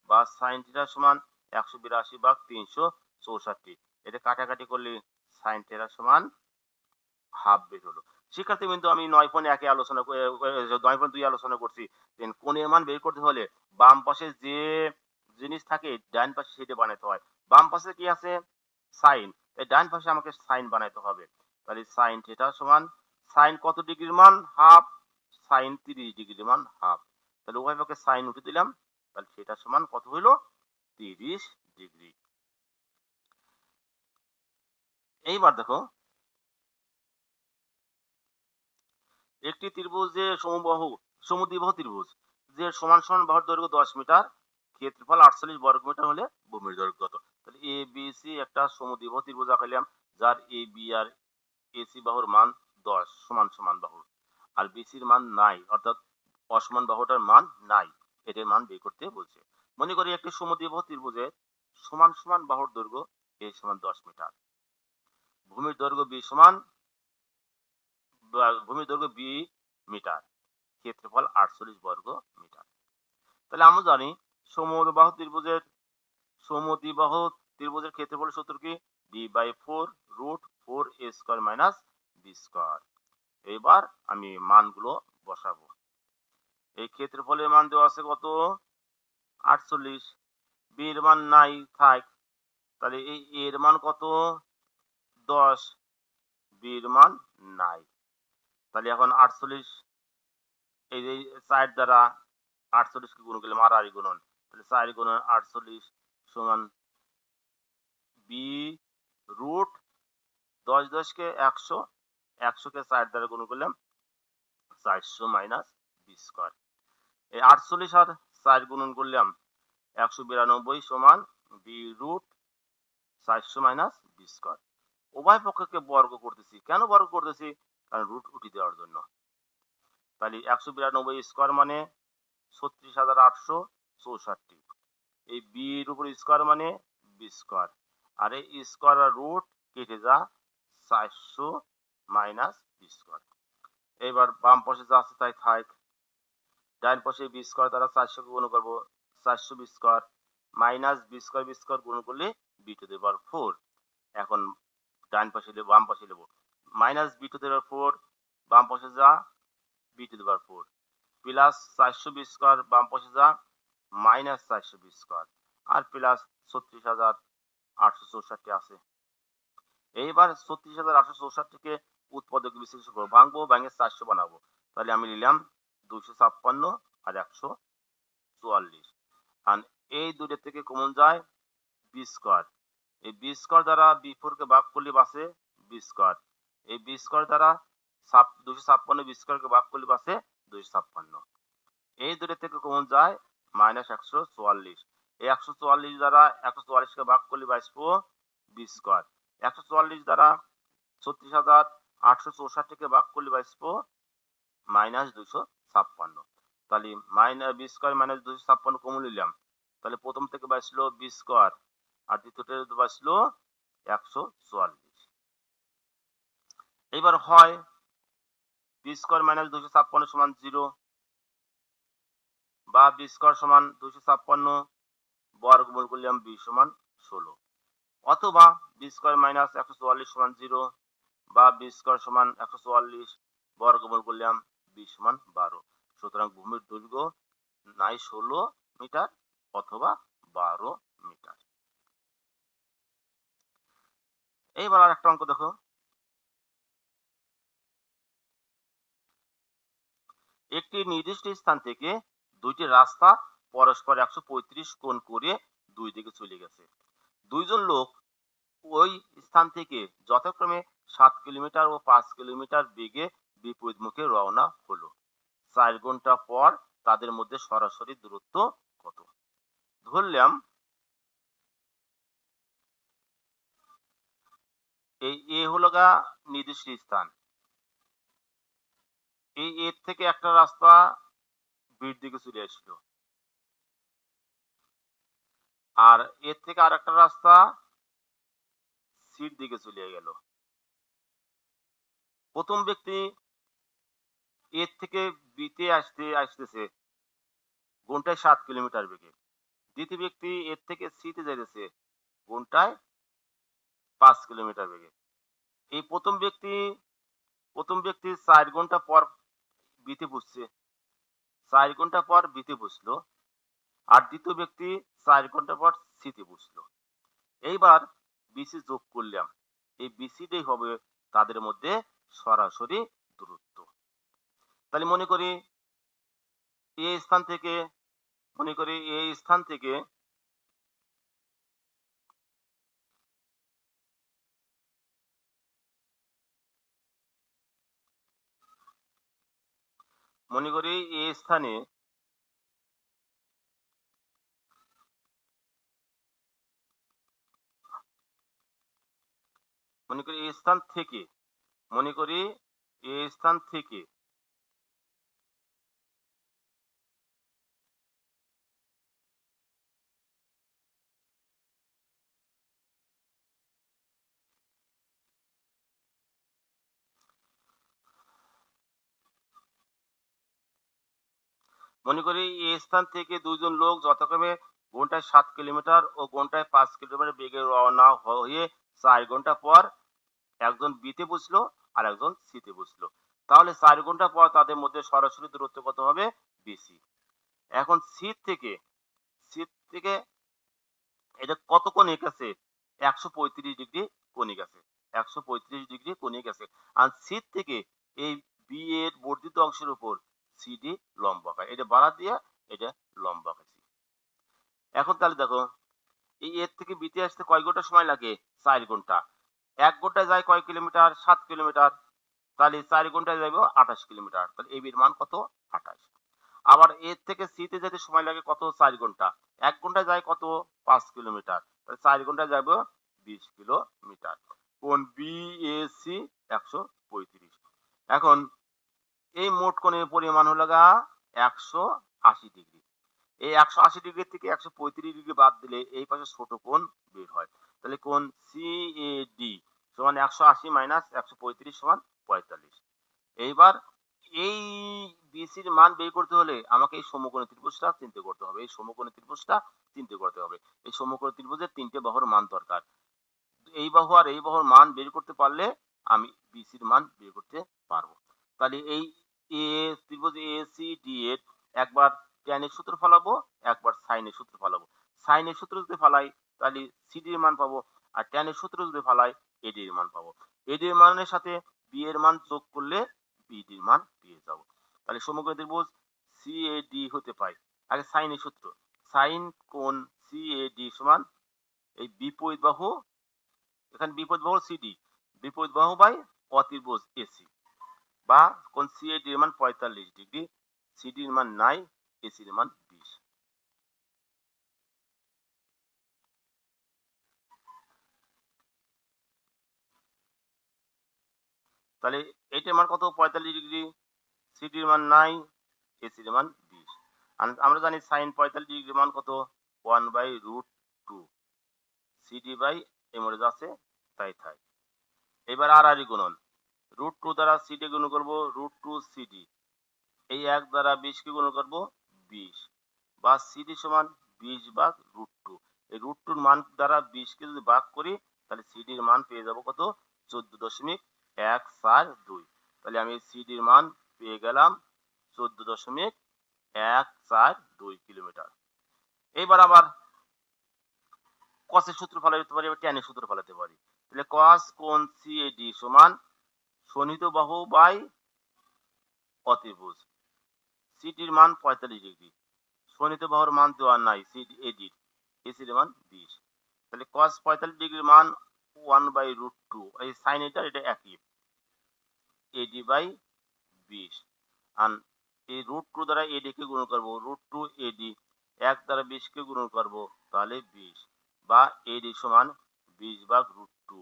Speaker 1: বা সাইন থিটা সমান 182 ভাগ 364। এটা কাটাকাটি করলে সাইন থিটা সমান হাফ বের হলো। শিক্ষার্থী বিন্দু আমি 9.1 আলোচনা 9.2 আলোচনা করছি। কোণের মান বের করতে হলে বাম পাশে যে জিনিস থাকে ডান পাশে সেটা বানাতে হয়। বাম পাশে কি আছে সাইন, এই ডান পাশে আমাকে সাইন বানাইতে হবে। তাহলে সাইন থিটা সমান সাইন কত ডিগ্রির মান হাফ, সাইন 30° মান হাফ। তাহলে উভয় পক্ষে সাইন উঠে দিলাম, তাহলে সেটা সমান কত হইলো? 30°। এইবার দেখো, একটি ত্রিভুজ যে সমদ্বিবাহু ত্রিভুজ যে সমান সমান বাহুর দৈর্ঘ্য 10 মিটার, ক্ষেত্রফল 48 বর্গ মিটার হলে ভূমির দৈর্ঘ্য কত? তাহলে এ বি সি একটা সমদ্বিবাহু ত্রিভুজ আঁকাইলাম, যার এ বি আর এসি বাহুর মান 10 সমান সমান বাহু, আর বিসির মান নাই, অর্থাৎ অসমান বাহুটার মান নাই, এটার মান বের করতে বলছে। মনে করি একটি সমদ্বিবাহু ত্রিভুজের সমান সমান বাহুর দৈর্ঘ্য এ সমান 10 মিটার, ভূমির দৈর্ঘ্য বি সমান ভূমির দৈর্ঘ্য বি মিটার, ক্ষেত্রফল 48 বর্গ মিটার। তাহলে আমরা জানি সমদ্বিবাহু ত্রিভুজের ক্ষেত্রফলের সূত্র কি? d/4√4a² minus b²। এবার আমি মানগুলো বসাবো। এই ক্ষেত্রফলের মান দেওয়া আছে কত? 48। বি এর মান নাই, থাক। তাহলে এই এর মান কত? 10। বি এর মান নাই। তাহলে এখন 48, এই যে 4 দ্বারা 48 কে গুণ করলে মারারি গুণন, তাহলে 4 গুণন 48 সমান বি রুট 10 10 কে 100, 100 কে 4 দ্বারা গুণ করলাম 400 মাইনাস b²। এই 48 আর 4 গুণন করলাম 192 সমান বি রুট 400 মাইনাস b²। উভয় পক্ষকে বর্গ করতেছি। কেন বর্গ করতেছি? কারণ রুট উঠে দেওয়ার জন্য। তাহলে 192 মানে 36,864। এই বি এর উপর স্কোয়ার মানে b², আর এই স্কোয়ার আর রুট কেটে যা 400 মাইনাস b²। এবার বাম পাশে যা আছে তাই থাক। ডান পাশে b² দ্বারা 400 কে গুণ করব, 400 b² মাইনাস b² গুণ করলে b⁴। এখন ডান পাশে বাম পাশে নেব, মাইনাস b⁴, বাম পাশে যা b⁴, প্লাস 400 b² বাম পাশে যা মাইনাস 400 b² আর প্লাস 36,864 আছে। এইবার 36,864 কে উৎপাদক বিশ্লেষণ করবো, ভাঙবো, ভাঙে 400 বানাবো। তাহলে আমি নিলাম 256 আর 144, আর এই দুটো থেকে কমন যায় b²। এই b² দ্বারা b4 কে ভাগ করলে বাঁচে b²। এই b² দ্বারা 256 b² কে ভাগ করলে বাঁচে 256। এই দুটো থেকে কমন যায় মাইনাস 144। এই 144 দ্বারা 144 কে ভাগ করলে বাঁচবো b²। 144 দ্বারা 36,864 কে ভাগ করলে বাঁচবো মাইনাস 256। তাহলে মাইনাস b² মাইনাস 256 কমন নিলাম, তাহলে প্রথম থেকে বাঁচলো b² আর দ্বিতীয়টা বাঁচলো 144। এইবার হয় b² মাইনাস 256 সমান 0, বা b² সমান 256 বর্গমূল করলাম b সমান 16, অথবা b² মাইনাস 144 সমান 0, বা b² সমান 144 বর্গমূল করলাম b সমান 12। সুতরাং ভূমির দৈর্ঘ্য নাই 16 মিটার অথবা 12 মিটার। এইবার আর একটা অঙ্ক দেখো। একটি নির্দিষ্ট স্থান থেকে দুইটি রাস্তা পরস্পর 135 কোণ করে দুই দিকে চলে গেছে। দুইজন লোক ওই স্থান থেকে যথাক্রমে 7 কিলোমিটার ও 5 কিলোমিটার বেগে বিপরীত মুখে রওনা হলো। 4 ঘন্টা পর তাদের মধ্যে সরাসরি দূরত্ব কত? ধরলাম এই এ হলো গা নির্দিষ্ট স্থান, এই এর থেকে একটা রাস্তা বির দিকে চলে আসলো, আর এর থেকে আর একটা রাস্তা সির দিকে চলে গেল। প্রথম ব্যক্তি এর থেকে বিতে আসতেছে ঘন্টায় 7 কিলোমিটার বেগে। দ্বিতীয় ব্যক্তি এর থেকে সিতে যাইতেছে ঘন্টায় 5 কিলোমিটার বেগে। এই প্রথম ব্যক্তি 4 ঘন্টা পর বিতে পৌঁছছে, 4 ঘন্টা পর বিতে পৌঁছলো, আর দ্বিতীয় ব্যক্তি 4 ঘন্টা পর সিতে পৌঁছলো। এইবার বিসি যোগ করলাম, এই বিসিটাই হবে তাদের মধ্যে সরাসরি দূরত্ব। তাহলে মনে করি এই স্থান থেকে মনে করি এই স্থান থেকে মনে করি এই স্থানে মনে করি এই স্থান থেকে মনে করি এই স্থান থেকে মনে করি এই স্থান থেকে দুইজন লোক যথাক্রমে ঘন্টায় 7 কিলোমিটার ও ঘন্টায় 5 কিলোমিটার বেগে রওনা হয়ে 4 ঘন্টা পর একজন বিতে বসলো আর একজন সিতে বসলো। তাহলে 4 ঘন্টা পর তাদের মধ্যে সরাসরি দূরত্ব কত হবে? বেশি। এখন সিট থেকে এটা কত কোণিক আছে? 135 ডিগ্রি কোণিক আছে। 135 ডিগ্রি কোণিক আছে। আর সিট থেকে এই বি এর বর্ধিত অংশের উপর সিডি লম্ব আঁকা। এটা বাড়া দিয়ে এটা লম্ব আঁকাছি। এখন তাহলে দেখো এই এর থেকে বিতে আসতে কয় ঘন্টা সময় লাগে? 4 ঘন্টা। 1 ঘন্টায় যায় কয় কিলোমিটার? 7 কিলোমিটার। তাহলে 4 ঘন্টায় যাইব 28 কিলোমিটার। তাহলে এ বির মান কত? 28। আবার এর থেকে সিতে যেতে সময় লাগে কত? 4 ঘন্টা। 1 ঘন্টায় যায় কত? 5 কিলোমিটার। তাহলে 4 ঘন্টায় যাব 20 কিলোমিটার। কোণ বিএসি 135। এখন এই মোট কোণের পরিমাণ হলো 180 ডিগ্রি। এই 180 ডিগ্রি থেকে 135 ডিগ্রি বাদ দিলে এই পাশে ছোট কোণ বের হয়। তাহলে কোণ সিএডি সমান 180 মাইনাস 135 সমান 45। এইবার এই বিসির মান বের করতে হলে আমাকে এই সমকোণী ত্রিভুজটা চিন্তা করতে হবে। এই সমকোণী ত্রিভুজটা চিন্তা করতে হবে। এই সমকোণী ত্রিভুজের 3টে বাহুর মান দরকার। এই বাহু আর এই বাহুর মান বের করতে পারলে আমি বিসির মান বের করতে পারবো। তাহলে এই এ ত্রিভুজ এসিডি এর একবার tan এর সূত্র ফলাবো, একবার sin এর সূত্র ফলাবো। sin এর সূত্র যদি ফলাই তাহলে সিডি এর মান পাবো, আর tan এর সূত্র যদি ফলাই এডি এর মান পাবো। এডি এর মানের সাথে বি এর মান যোগ করলে বিডি এর মান পেয়ে যাবো। তাহলে সমকোণী ত্রিভুজ সিএডি হতে পায়। আগে sin এর সূত্র, sin কোণ সিএডি সমান এই বিপরীত বাহু, এখানে বিপরীত বাহু সিডি, বিপরীত বাহু বাই অতিভুজ এসি, বা কোণ সিএডি এর মান 45 ডিগ্রি, সিডি এর মান 9, এসি এর মান 20। তাহলে এইটার মান কত? 45 ডিগ্রি, সিডির মান 9, এসির মান 20। আমরা জানি সাইন 45 ডিগ্রি মান কত? 1/√2। সিডি বাই এমরেজ আছে তাই থাই। এবার আর গুণন, √2 দ্বারা সিডি গুণ করবো √2 সিডি, এই 1 দ্বারা 20 কে গুণ করবো 20, বা সিডি সমান 20/√2। এই √2 মান দ্বারা 20 কে যদি ভাগ করি তাহলে সিডির মান পেয়ে যাব কত? 14.142। তাহলে আমি সিডির মান পেয়ে গেলাম 14.142 কিলোমিটার। এবার আবার কসের সূত্র ফলাতে পারি, আবার ট্যানের সূত্র ফলাতে পারি। তাহলে কস কোণ সিএডি সমান শোণিত বাহু বাই অতিভুজ। সিডির মান 45 ডিগ্রি, শোণিত বাহুর মান দেওয়া নাই সিডি এডির, এসির মান 20। তাহলে cos 45 ডিগ্রির মান 1/√2, এই সাইন এটা একই, এডি বাই 20। আর এই √2 দ্বারা এডি কে গুণ করবো, √2 এডি, 1 দ্বারা 20 কে গুণ করবো তাহলে 20, বা এডি সমান 20/√2।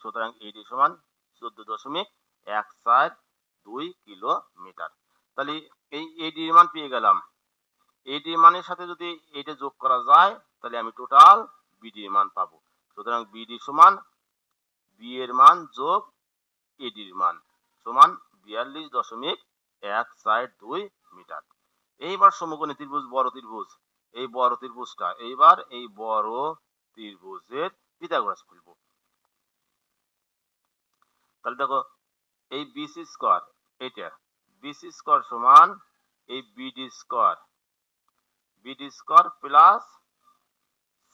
Speaker 1: সুতরাং এডি সমান 14.142 কিলোমিটার। তাহলে এই এডি এর মান পেয়ে গেলাম। এডি মানের সাথে যদি এটা যোগ করা যায় তাহলে আমি টোটাল বিডি এর মান পাবো। সুতরাং বিডি সমান বি এর মান যোগ এডির মান সমান 42.142 মিটার। এইবার সমকোণী ত্রিভুজ বড় ত্রিভুজ, এই বড় ত্রিভুজটা, এইবার এই বড় ত্রিভুজের পিথাগোরাস খুলবো। তাহলে দেখো এই বিসি স্কয়ার, এটা বিসি স্কয়ার সমান এই BD square, BD square plus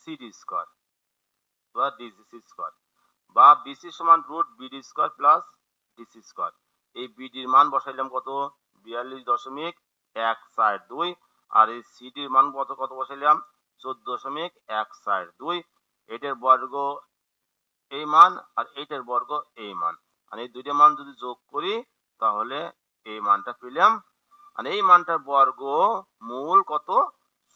Speaker 1: CD square বা ডিসি স্কয়ার, বা বিসি সমান √BD square plus DC square. এই বিডির মান বসাইলাম কত? 42.142 আর এই সিডির মান কত কত বসাইলাম 14.142 এটার বর্গ এই মান আর এইটার বর্গ এই মান আর এই দুইটা মান যদি যোগ করি তাহলে এই মানটা পেলাম আর এই মানটার বর্গ মূল কত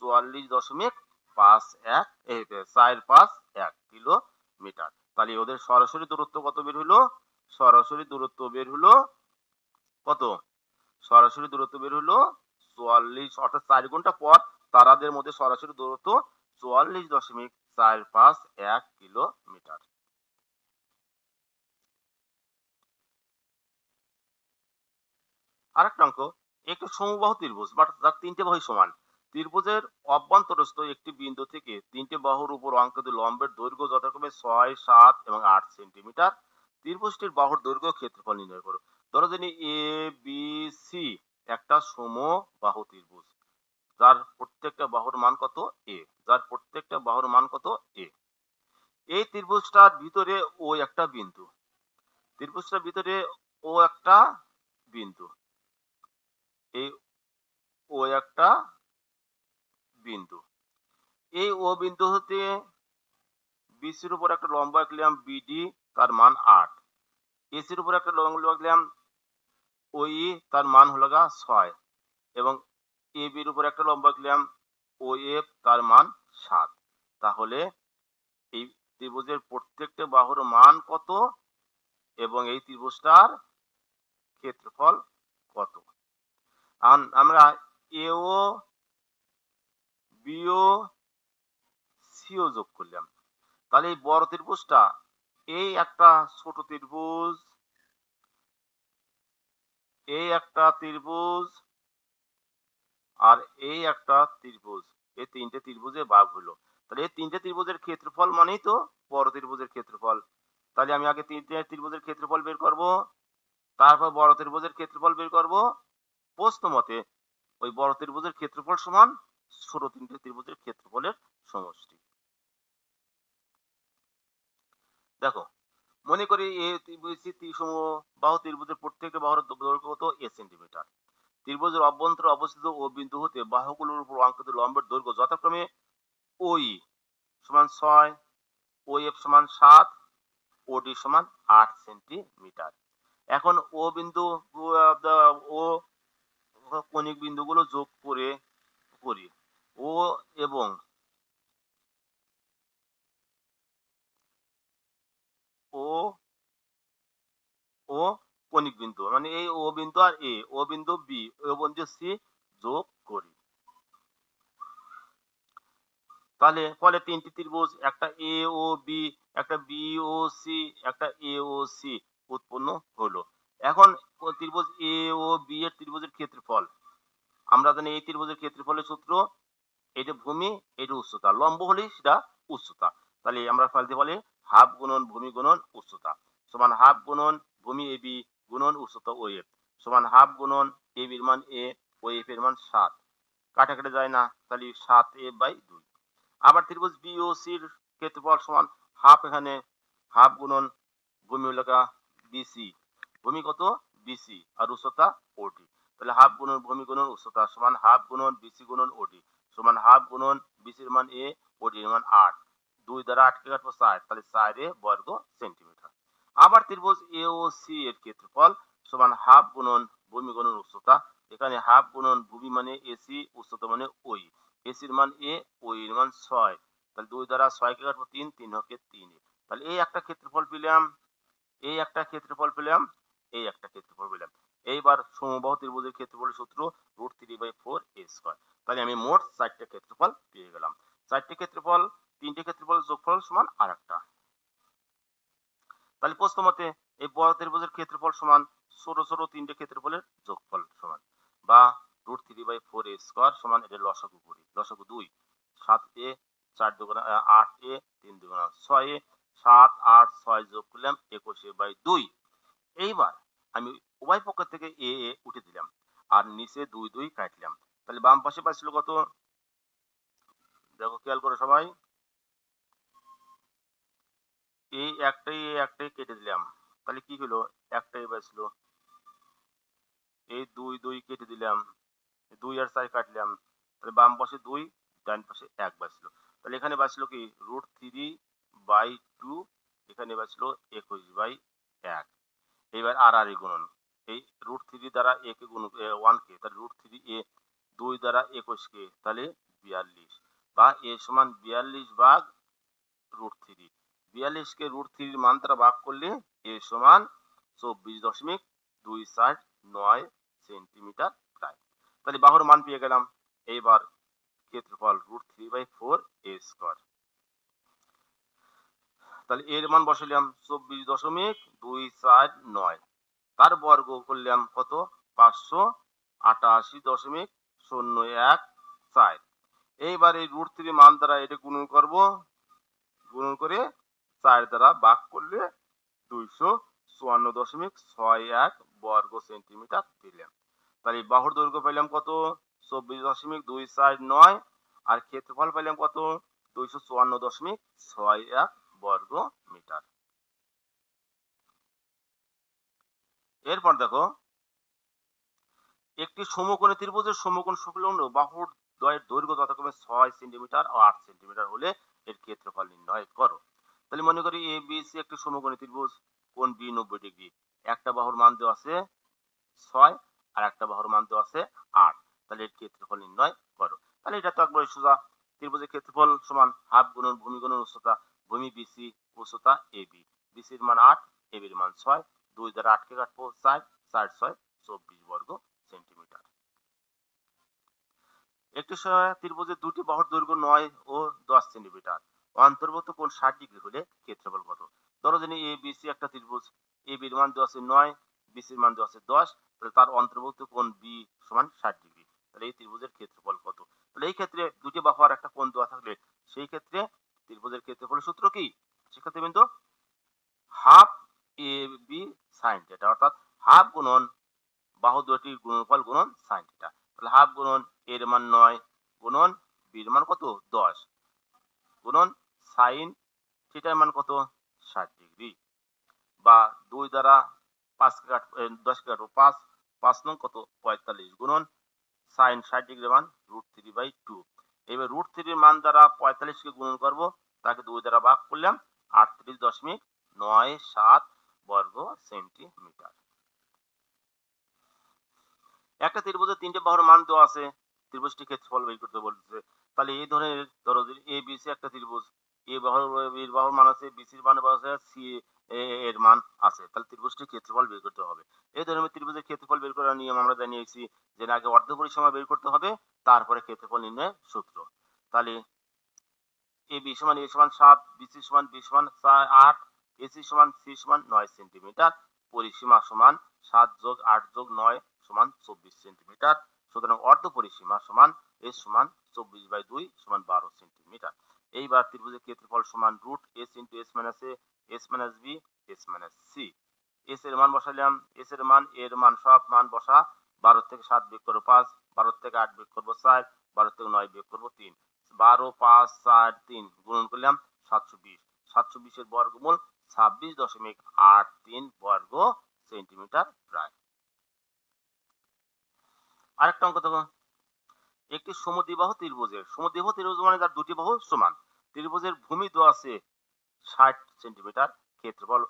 Speaker 1: 44.451 কিলোমিটার। তাহলে ওদের সরাসরি দূরত্ব কত বের হলো সরাসরি দূরত্ব বের হলো কত সরাসরি দূরত্ব বের হলো 44 অর্থাৎ 4 ঘন্টা পর তারাদের মধ্যে সরাসরি দূরত্ব 44.451 কিলোমিটার। আরেকটা অঙ্ক একটি সমবাহু ত্রিভুজ যার তিনটে বাহু সমান ত্রিভুজের অভ্যন্তরস্থ একটি বিন্দু থেকে তিনটে বাহুর উপর অঙ্কিত লম্বের দৈর্ঘ্য যথাক্রমে 6, 7 এবং 8 সেন্টিমিটার। ত্রিভুজটির বাহুর দৈর্ঘ্য ক্ষেত্রফল নির্ণয় করো। ধরো যিনি এ বি সি একটা সমবাহু ত্রিভুজ যার প্রত্যেকটা বাহুর মান কত এ যার প্রত্যেকটা বাহুর মান কত এ। এই ত্রিভুজটার ভিতরে ও একটা বিন্দু ত্রিভুজটার ভিতরে ও একটা বিন্দু এই ও একটা বিন্দু এই ও বিন্দু হতে বিসির উপর একটা লম্ব আঁকলাম বিডি তার মান 8 এসির উপর একটা লম্ব আঁকলাম ওই তার মান হলো 6 এবং এ বির উপর একটা লম্ব আঁকলাম ও এফ তার মান 7। তাহলে এই ত্রিভুজের প্রত্যেকটা বাহুর মান কত এবং এই ত্রিভুজটার ক্ষেত্রফল কত। আমরা এও বিও সিও যোগ করলাম তাহলে এই বড় ত্রিভুজটা এই একটা ছোট ত্রিভুজ এই একটা ত্রিভুজ আর এই একটা ত্রিভুজ এই তিনটে ত্রিভুজের ভাগ হলো তাহলে এই তিনটে ত্রিভুজের ক্ষেত্রফল মানেই তো বড় ত্রিভুজের ক্ষেত্রফল। তাহলে আমি আগে তিনটে ত্রিভুজের ক্ষেত্রফল বের করব তারপর বড় ত্রিভুজের ক্ষেত্রফল বের করব প্রশ্ন মতে ওই বড় ত্রিভুজের ক্ষেত্রফল সমান ছোট তিনটে ত্রিভুজের ক্ষেত্রফলের সমষ্টি। দেখো মনে করি এ সমবাহু ত্রিভুজের প্রত্যেকটা বাহুর দৈর্ঘ্য কত এ সেন্টিমিটার। ত্রিভুজের অভ্যন্তরে অবস্থিত ও বিন্দু হতে বাহুগুলোর উপর অঙ্কিত লম্বের দৈর্ঘ্য যথাক্রমে ওই সমান 6 ও এফ সমান 7 ওডি সমান 8 সেন্টিমিটার। এখন ও বিন্দু ও কণিক বিন্দুগুলো যোগ করে করি ও এবং ও ও কণিক বিন্দু মানে এই ও বিন্দু আর এ ও বিন্দু বি ও বিন্দু সি যোগ করি তাহলে ফলে তিনটি ত্রিভুজ একটা এ ও বি একটা বি ও সি একটা এ ও সি উৎপন্ন হলো। এখন ত্রিভুজ এ ও বি এর ত্রিভুজের ক্ষেত্রফল আমরা জানি এই ত্রিভুজের ক্ষেত্রফলের সূত্র এটা ভূমি এটা উচ্চতা লম্ব হলে সেটা উচ্চতা। তাহলে আমরা ফেলতে বলি হাফ গুণন ভূমি গুণন উচ্চতা সমান হাফ গুণন ভূমি এ বি গুণন উচ্চতা ও এফ সমান হাফ গুণন এ বির মান এ ও এফ এর মান 7 কাটাকাটি যায় না তাহলে 7a/2। আবার ত্রিভুজ বি ও সির ক্ষেত্রফল সমান হাফ এখানে হাফ গুণন ভূমি হলো বিসি ভূমি কত বিসি আর উচ্চতা ওডি তাহলে হাফ গুণন ভূমি গুণন উচ্চতা সমান হাফ গুণন বিসি গুণন ওডি সমান হাফ গুণন বিসির মান এ ওডির মান 8 2 দ্বারা 8 কে কাটবো 4 তাহলে 4 এ বর্গ সেন্টিমিটার। আবার ত্রিভুজ এ ও সি এর ক্ষেত্রফল সমান হাফ গুণন ভূমি গুণন উচ্চতা এখানে হাফ গুণন ভূমি মানে এসি উচ্চতা মানে ওই এসির মান এ ওই এর মান 6 তাহলে 2 দ্বারা 6 কে কাটবো 3 3 হকে 3 তাহলে এই একটা ক্ষেত্রফল পেলাম এই একটা ক্ষেত্রফল পেলাম এই একটা ক্ষেত্রফল পেলাম। এইবার সমবাহু ত্রিভুজের ক্ষেত্রফলের সূত্র √3/4a²। তাহলে আমি মোট 4টে ক্ষেত্রফল পেয়ে গেলাম। 4টে ক্ষেত্রফল 3টে ক্ষেত্রফল যোগফল সমান আরেকটা। তাহলে প্রশ্ন মতে এই বড় ত্রিভুজের ক্ষেত্রফল সমান ছোট ছোট 3টে ক্ষেত্রফলের যোগফল সমান বা √3/4a² সমান এর লসাগু করি লসাগু 2 7a 4 দুগুণা 8a 3 দুগুণা 6a 7 8 6 যোগ করলাম 21/2। এইবার আমি উভয় পক্ষ থেকে এ এ উঠে দিলাম আর নিচে 2 2 কাটলাম তাহলে বাম পাশে পাইছিল কত দেখো খেয়াল করে সবাই এই একটাই কেটে দিলাম তাহলে কি হলো একটাই বাঁচলো এই 2 2 কেটে দিলাম, 2 আর 4 কাটলাম, তাহলে বাম পাশে 2, ডান পাশে 1 বাঁচলো। তাহলে এখানে বাঁচলো কি √3/2, এখানে বাঁচলো 21/1। এবার আর গুণন, এই √3 দ্বারা a কে গুণ 1 কে, তাহলে √3a 2 দ্বারা 21 কে, তাহলে 42, বা a সমান 42 ভাগ √3। 42 কে √3 এর মান দ্বারা ভাগ করলে a সমান 24.249 সেন্টিমিটার প্রায়। তাহলে বাহুর মান পেয়ে গেলাম। এইবার ক্ষেত্রফল √3/4a²। তাহলে এর মান বসালাম 24.249, তার বর্গ করলাম কত 588.014। এইবার এই √3 মান দ্বারা এটা গুণন করব, গুণন করে 4 দ্বারা ভাগ করলে 254.61 বর্গ সেন্টিমিটার দিলাম। তাহলে বাহুর দৈর্ঘ্য পেলাম কত 24.249, আর ক্ষেত্রফল পেলাম কত 254.61 বর্গ মিটার। এরপর দেখো, একটি সমকোণী ত্রিভুজের সমকোণ সংলগ্ন বাহুর দ্বয়ের দৈর্ঘ্য যথাক্রমে 6 সেন্টিমিটার ও 8 সেন্টিমিটার হলে এর ক্ষেত্রফল নির্ণয় করো। তাহলে মনে করি এ বি সি একটি সমকোণী ত্রিভুজ, কোণ বি 90 ডিগ্রি, একটা বাহুর মান দেওয়া আছে 6 আর একটা বাহুর মান দেওয়া আছে 8, তাহলে এর ক্ষেত্রফল নির্ণয় করো। তাহলে এটা তো একবারে সোজা, ত্রিভুজের ক্ষেত্রফল সমান হাফ গুণন ভূমি গুণন উচ্চতা, ভূমি বিসি উচ্চতা এবি, বিসির মান 8, এবির মান 6, 2 দ্বারা 8 কে কাটবো 4, 4 6 24 বর্গ সেন্টিমিটার। একটি ত্রিভুজের দুটি বাহুর দৈর্ঘ্য 9 ও 10 সেন্টিমিটার, অন্তর্ভুক্ত কোণ 60 ডিগ্রি হলে ক্ষেত্রফল কত? ধরো যিনি এ বি সি একটা ত্রিভুজ, এ বির মান দেওয়া আছে 9, বিসির মান দেওয়া আছে 10, তাহলে তার অন্তর্ভুক্ত কোণ বি সমান 60 ডিগ্রি, তাহলে এই ত্রিভুজের ক্ষেত্রফল কত? তাহলে এই ক্ষেত্রে দুটি বাহু আর একটা কোণ দেওয়া থাকলে সেই ক্ষেত্রে ত্রিভুজের ক্ষেত্রফলের সূত্র কি শিক্ষার্থীবৃন্দ? Half A B sine theta, অর্থাৎ হাফ গুণন বাহু দুটির গুণনফল গুণন সাইন থিটা। তাহলে হাফ গুণন এর মান 9 গুণন বির মান কত 10 গুণন সাইন থিটার মান কত 60 ডিগ্রি, বা 2 দ্বারা 5 কে 10 কে কাটবো 5, 5 নং কত 45 গুণন সাইন 60 ডিগ্রি মান √3/2। এবার √3 এর মান দ্বারা 45 কে গুণন করব, তাকে 2 দ্বারা ভাগ করলাম 38.97 বর্গ সেন্টিমিটার। একটা ত্রিভুজের 3টে বাহুর মান দেওয়া আছে, ত্রিভুজটির ক্ষেত্রফল বের করতে বলতেছে। তাহলে এই ধরনের ধরো এ বি সি একটা ত্রিভুজ, এ বাহুর মান আছে, বি সির মান আছে, সি এর মান আছে, তাহলে ত্রিভুজটির ক্ষেত্রফল বের করতে হবে। এই ধরনের ত্রিভুজের ক্ষেত্রফল বের করার নিয়ম আমরা জানিয়েছি যে আগে অর্ধপরিসীমা বের করতে হবে, তারপরে ক্ষেত্রফল নির্ণয়ের সূত্র। তাহলে এ বি সমান 7, বি সি সমান 8, এসি সমান সি সমান 9 সেন্টিমিটার, পরিসীমা সমান 7 যোগ 8 যোগ 9 সমান 24 সেন্টিমিটার। সুতরাং অর্ধ পরিসীমা সমান এস সমান 24/2 সমান 12 সেন্টিমিটার। এইবার ত্রিভুজের ক্ষেত্রফল সমান root S into S minus এ, S minus B, S minus C. S এর মান বসালাম, এস এর মান এর মান সব মান বসা, 12 থেকে 7 বিয়োগ করবো 5, 12 থেকে 8 বিয়োগ করবো 4, 12 থেকে 9 বিয়োগ করবো 3, 12 5 4 3 গুণন করলাম 720, 720 এর বর্গমূল 26.83 বর্গ সেন্টিমিটার প্রায়। আরেকটা অঙ্ক দেখো, একটি সমদ্বিবাহু ত্রিভুজের, সমদ্বিবাহু ত্রিভুজ মানে যার দুটি বাহু সমান, ত্রিভুজের ভূমি দেওয়া আছে 60 সেন্টিমিটার, ক্ষেত্রফল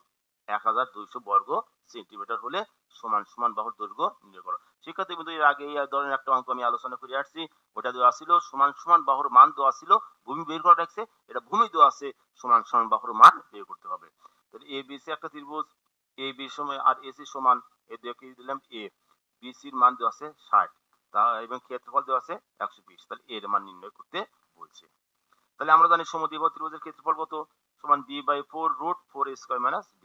Speaker 1: 1200 বর্গ সেন্টিমিটার হলে সমান সমান বাহুর দৈর্ঘ্য নির্ণয় করো। শিক্ষার্থী কিন্তু এর আগে এই ধরনের একটা অঙ্ক আমি আলোচনা করে আসছি, ওটা দেওয়া ছিল সমান সমান বাহুর মান দেওয়া ছিল, ভূমি বের করা রাখছে, এটা ভূমি দেওয়া আছে, সমান সমান বাহুর মান বের করতে হবে। তাহলে এ বি সি একটা ত্রিভুজ, এ বি সমান আর এসি সমান, এ দুকে দিলাম এ, বি সির মান দেওয়া আছে 60, তা এবং ক্ষেত্রফল দেওয়া আছে 120, তাহলে এর মান নির্ণয় করতে বলছে। তাহলে আমরা জানি সমদ্বিবাহু ত্রিভুজের ক্ষেত্রফল কত সমান b/4 √4a² মাইনাস b²,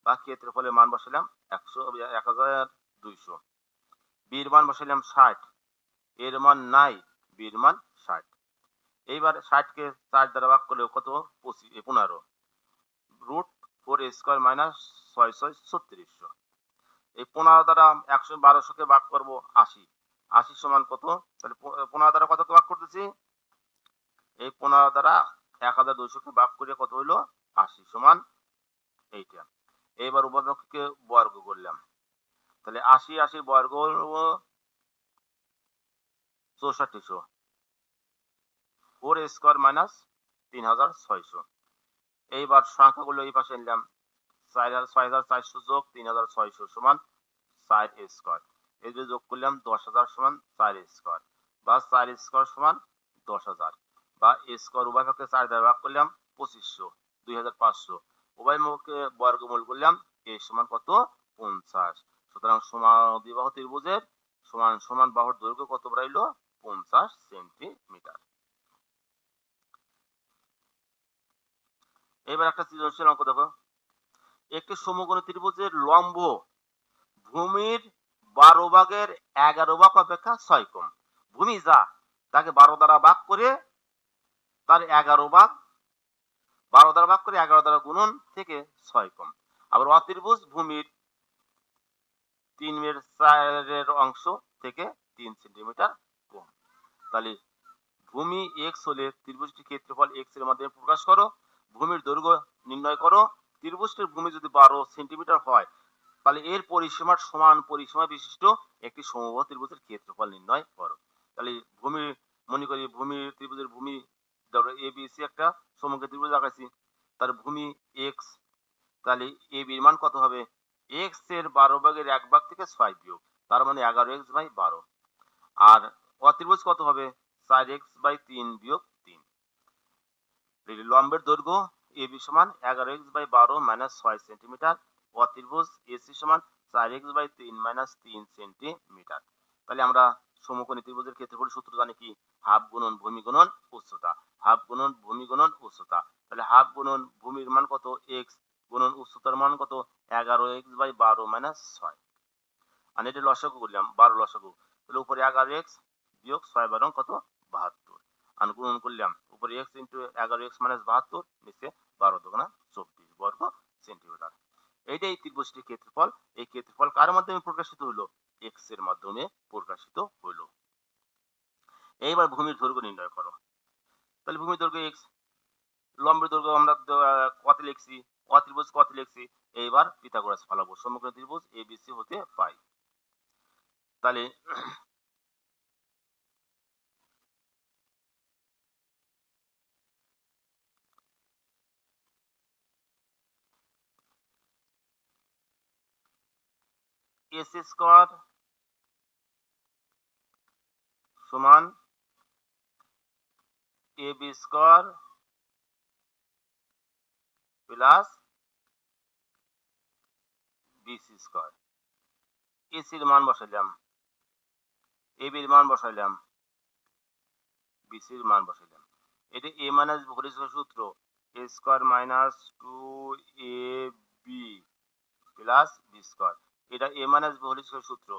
Speaker 1: বা ক্ষেত্রফলের মান বসালাম 1200, বির মান বসালাম 60, এর মান নাই, বির মান 60। এইবার 60 কে 4 দ্বারা ভাগ করলে কত 15 √4a² মাইনাস 6 6 3600। এই 15 দ্বারা 1200 কে ভাগ করব 80, 80 সমান কত, তাহলে 15 দ্বারা কত কে ভাগ করতেছি, এই 15 দ্বারা 1200 কে ভাগ করে কত হইলো 80 সমান এইটা। এইবার উভয়পক্ষকে বর্গ করলাম, তাহলে 80 বর্গ 6400, 4 স্কোয়ার মাইনাস 3600। এইবার সংখ্যাগুলো এই পাশে নিলাম, 6400 যোগ 3600 সমান 4 স্কোয়ার। এই যে যোগ করলাম 10000 সমান 4 স্কোয়ার, বা 4 স্কোয়ার সমান 10000, বা স্কোয়ার উভয় পক্ষে 4 দ্বারা ভাগ করলাম 2500, 2500 উভয় মুখে বর্গমূল করলাম, এ সমান কত 50। সুতরাং সমদ্বিবাহু ত্রিভুজের সমান সমান বাহুর দৈর্ঘ্য কত বাড়াইলো 50 সেন্টিমিটার। এবার একটা সৃজনশীল অঙ্ক দেখো, একটি সমকোণী ত্রিভুজের লম্ব ভূমির 12 ভাগের 11 ভাগ অপেক্ষা 6 কম। ভূমি যা তাকে 12 দ্বারা ভাগ করে তার 11 ভাগ, 12 দ্বারা ভাগ করে 11 দ্বারা গুণন থেকে 6 কম। আবার অত্রিভুজ ভূমির 3/4 অংশ থেকে 3 সেন্টিমিটার কম। তাহলে ভূমি x হলে ত্রিভুজটির ক্ষেত্রফল x এর মাধ্যমে প্রকাশ করো। ভূমির দৈর্ঘ্য নির্ণয় করো। ত্রিভুজটির ভূমি যদি 12 সেন্টিমিটার হয়, তাহলে এর পরিসীমার সমান পরিসীমা বিশিষ্ট একটি সমবাহু ত্রিভুজের ক্ষেত্রফল নির্ণয় করো। তাহলে ভূমি, মনে করি ভূমি ত্রিভুজের ভূমি ধরো ABC একটা সমকোণী ত্রিভুজ আঁকাইছি, তার ভূমি x, তাহলে AB এর মান কত হবে, x এর 12 ভাগের 1 ভাগ থেকে 6 বিয়োগ, তার মানে 11x/12। আর অত্রিভুজ কত হবে 4x/3 বিয়োগ 3। লম্বের দৈর্ঘ্য AB সমান 11x/12 মাইনাস 6 সেন্টিমিটার। অত্রিভুজ AC সমান 4x/3 মাইনাস 3 সেন্টিমিটার। তাহলে আমরা সমকোণী ত্রিভুজের ক্ষেত্রফল সূত্র জানি কি, হাফ গুণন ভূমি গুণন উচ্চতা, হাফ গুণন ভূমি গুণন উচ্চতা। তাহলে হাফ গুণন ভূমির মান কত x গুণন উচ্চতার মান কত 11x/12 মাইনাস 6। আর এটা লসাগু করলাম, 12 লসাগু, তাহলে উপরে 11x বিয়োগ 6 কত 72, আর গুণন করলাম উপরে x ইন্টু 11x মাইনাস 72, নিচে 12 দুগুণা 24 বর্গ সেন্টিমিটার। এইটাই ত্রিভুজটির ক্ষেত্রফল। এই ক্ষেত্রফল কার মাধ্যমে প্রকাশিত হলো, x এর মাধ্যমে প্রকাশিত হলো। এইবার ভূমির দৈর্ঘ্য নির্ণয় করো। তাহলে ভূমির দৈর্ঘ্য x, লম্বের দৈর্ঘ্য আমরা কত লিখছি, অত্রিভুজ কত লিখছি। এইবার পিথাগোরাস ফলাবো, সমকোণী ত্রিভুজ ABC হতে পাই। তাহলে এস স্কোয়ার সমান AB square plus BC square. এসির মান বসাইলাম, এবির মান বসাইলাম, বিসির মান বসাইলাম। এটা a মাইনাস ভরিষ্ঠ সূত্র a square minus 2ab plus b square. এটা a মাইনাস ভরিষ্ঠ সূত্র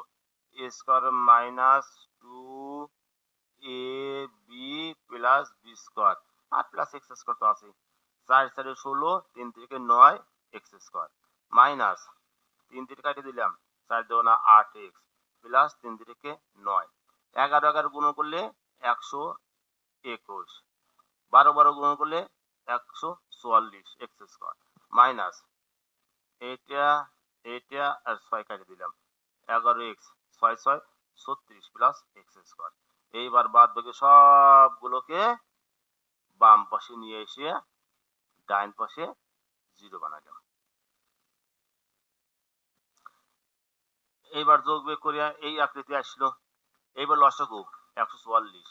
Speaker 1: a square minus 2ab plus b square, আর প্লাস x স্কোয়ার তো আছে। 4 4 16, 3 থেকে 9 x স্কোয়ার মাইনাস 3 থেকে কাটে দিলাম 4 2 না 8x প্লাস 3 থেকে 9, 11 11 গুণ করলে 121, 12 12 গুণ করলে 144 এক্স স্কোয়ার মাইনাস এটা এটা আর 6 কাটে দিলাম 11x 6 6 36 প্লাস এক্স স্কোয়ার। এইবার বাদ বাকি সবগুলোকে বাম পাশে নিয়ে এসে ডাইন পাশে 0 বানালাম। এইবার যোগ বিয়োগ করিয়া এই আকৃতি আসলো। এইবার লসাগু 144,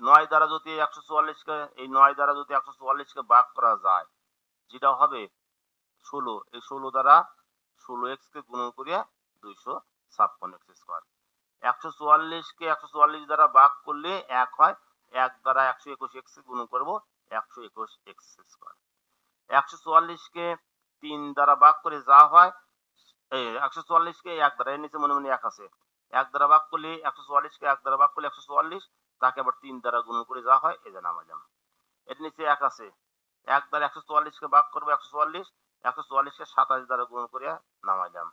Speaker 1: 9 দ্বারা যদি 144 কে, এই 9 দ্বারা যদি 144 কে ভাগ করা যায়, যেটা হবে 16, এই 16 দ্বারা 16x কে গুণ করিয়া 256x স্কয়ার। 144 কে 144 দ্বারা ভাগ করলে 1 হয়, 1 দ্বারা 121x কে গুণ করব 121x স্কয়ার। 144 কে 3 দ্বারা ভাগ করে যা হয়, এই 144 কে 1 দ্বারা, এর নিচে মনে মনে 1 আছে, 1 দ্বারা ভাগ করলে 144 কে 1 দ্বারা ভাগ করলে 144, তাকে আবার 3 দ্বারা গুণ করে যা হয় এই যে নামাইলাম। এর নিচে 1 আছে, 1 দ্বারা 144 কে ভাগ করব 144, 144 কে 27 দ্বারা গুণ করে নামাইলাম।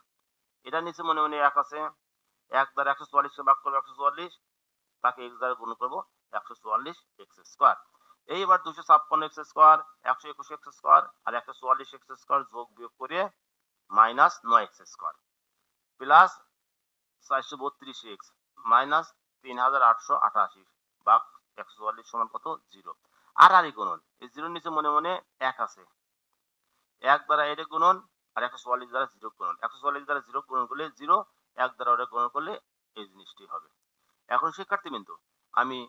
Speaker 1: এটার নিচে মনে মনে 1 আছে, 1 দ্বারা 144 কে ভাগ করব 144, তাকে x দ্বারা গুণ করব 144x স্কয়ার। এইবার 256x স্কয়ার, 121x স্কয়ার আর 144x স্কয়ার যোগ বিয়োগ করে minus 9x square plus 432x minus 3888 ভাগ 144 সমান কত 0। আর গুণন, এই জিরোর নিচে মনে মনে 1 আছে, 1 দ্বারা এটা গুণন আর 144 দ্বারা 0 গুণন, 144 দ্বারা 0 গুণন করলে 0, 1 দ্বারা ওটা গুণন করলে এই জিনিসটি হবে। এখন শিক্ষার্থীবৃন্দ, আমি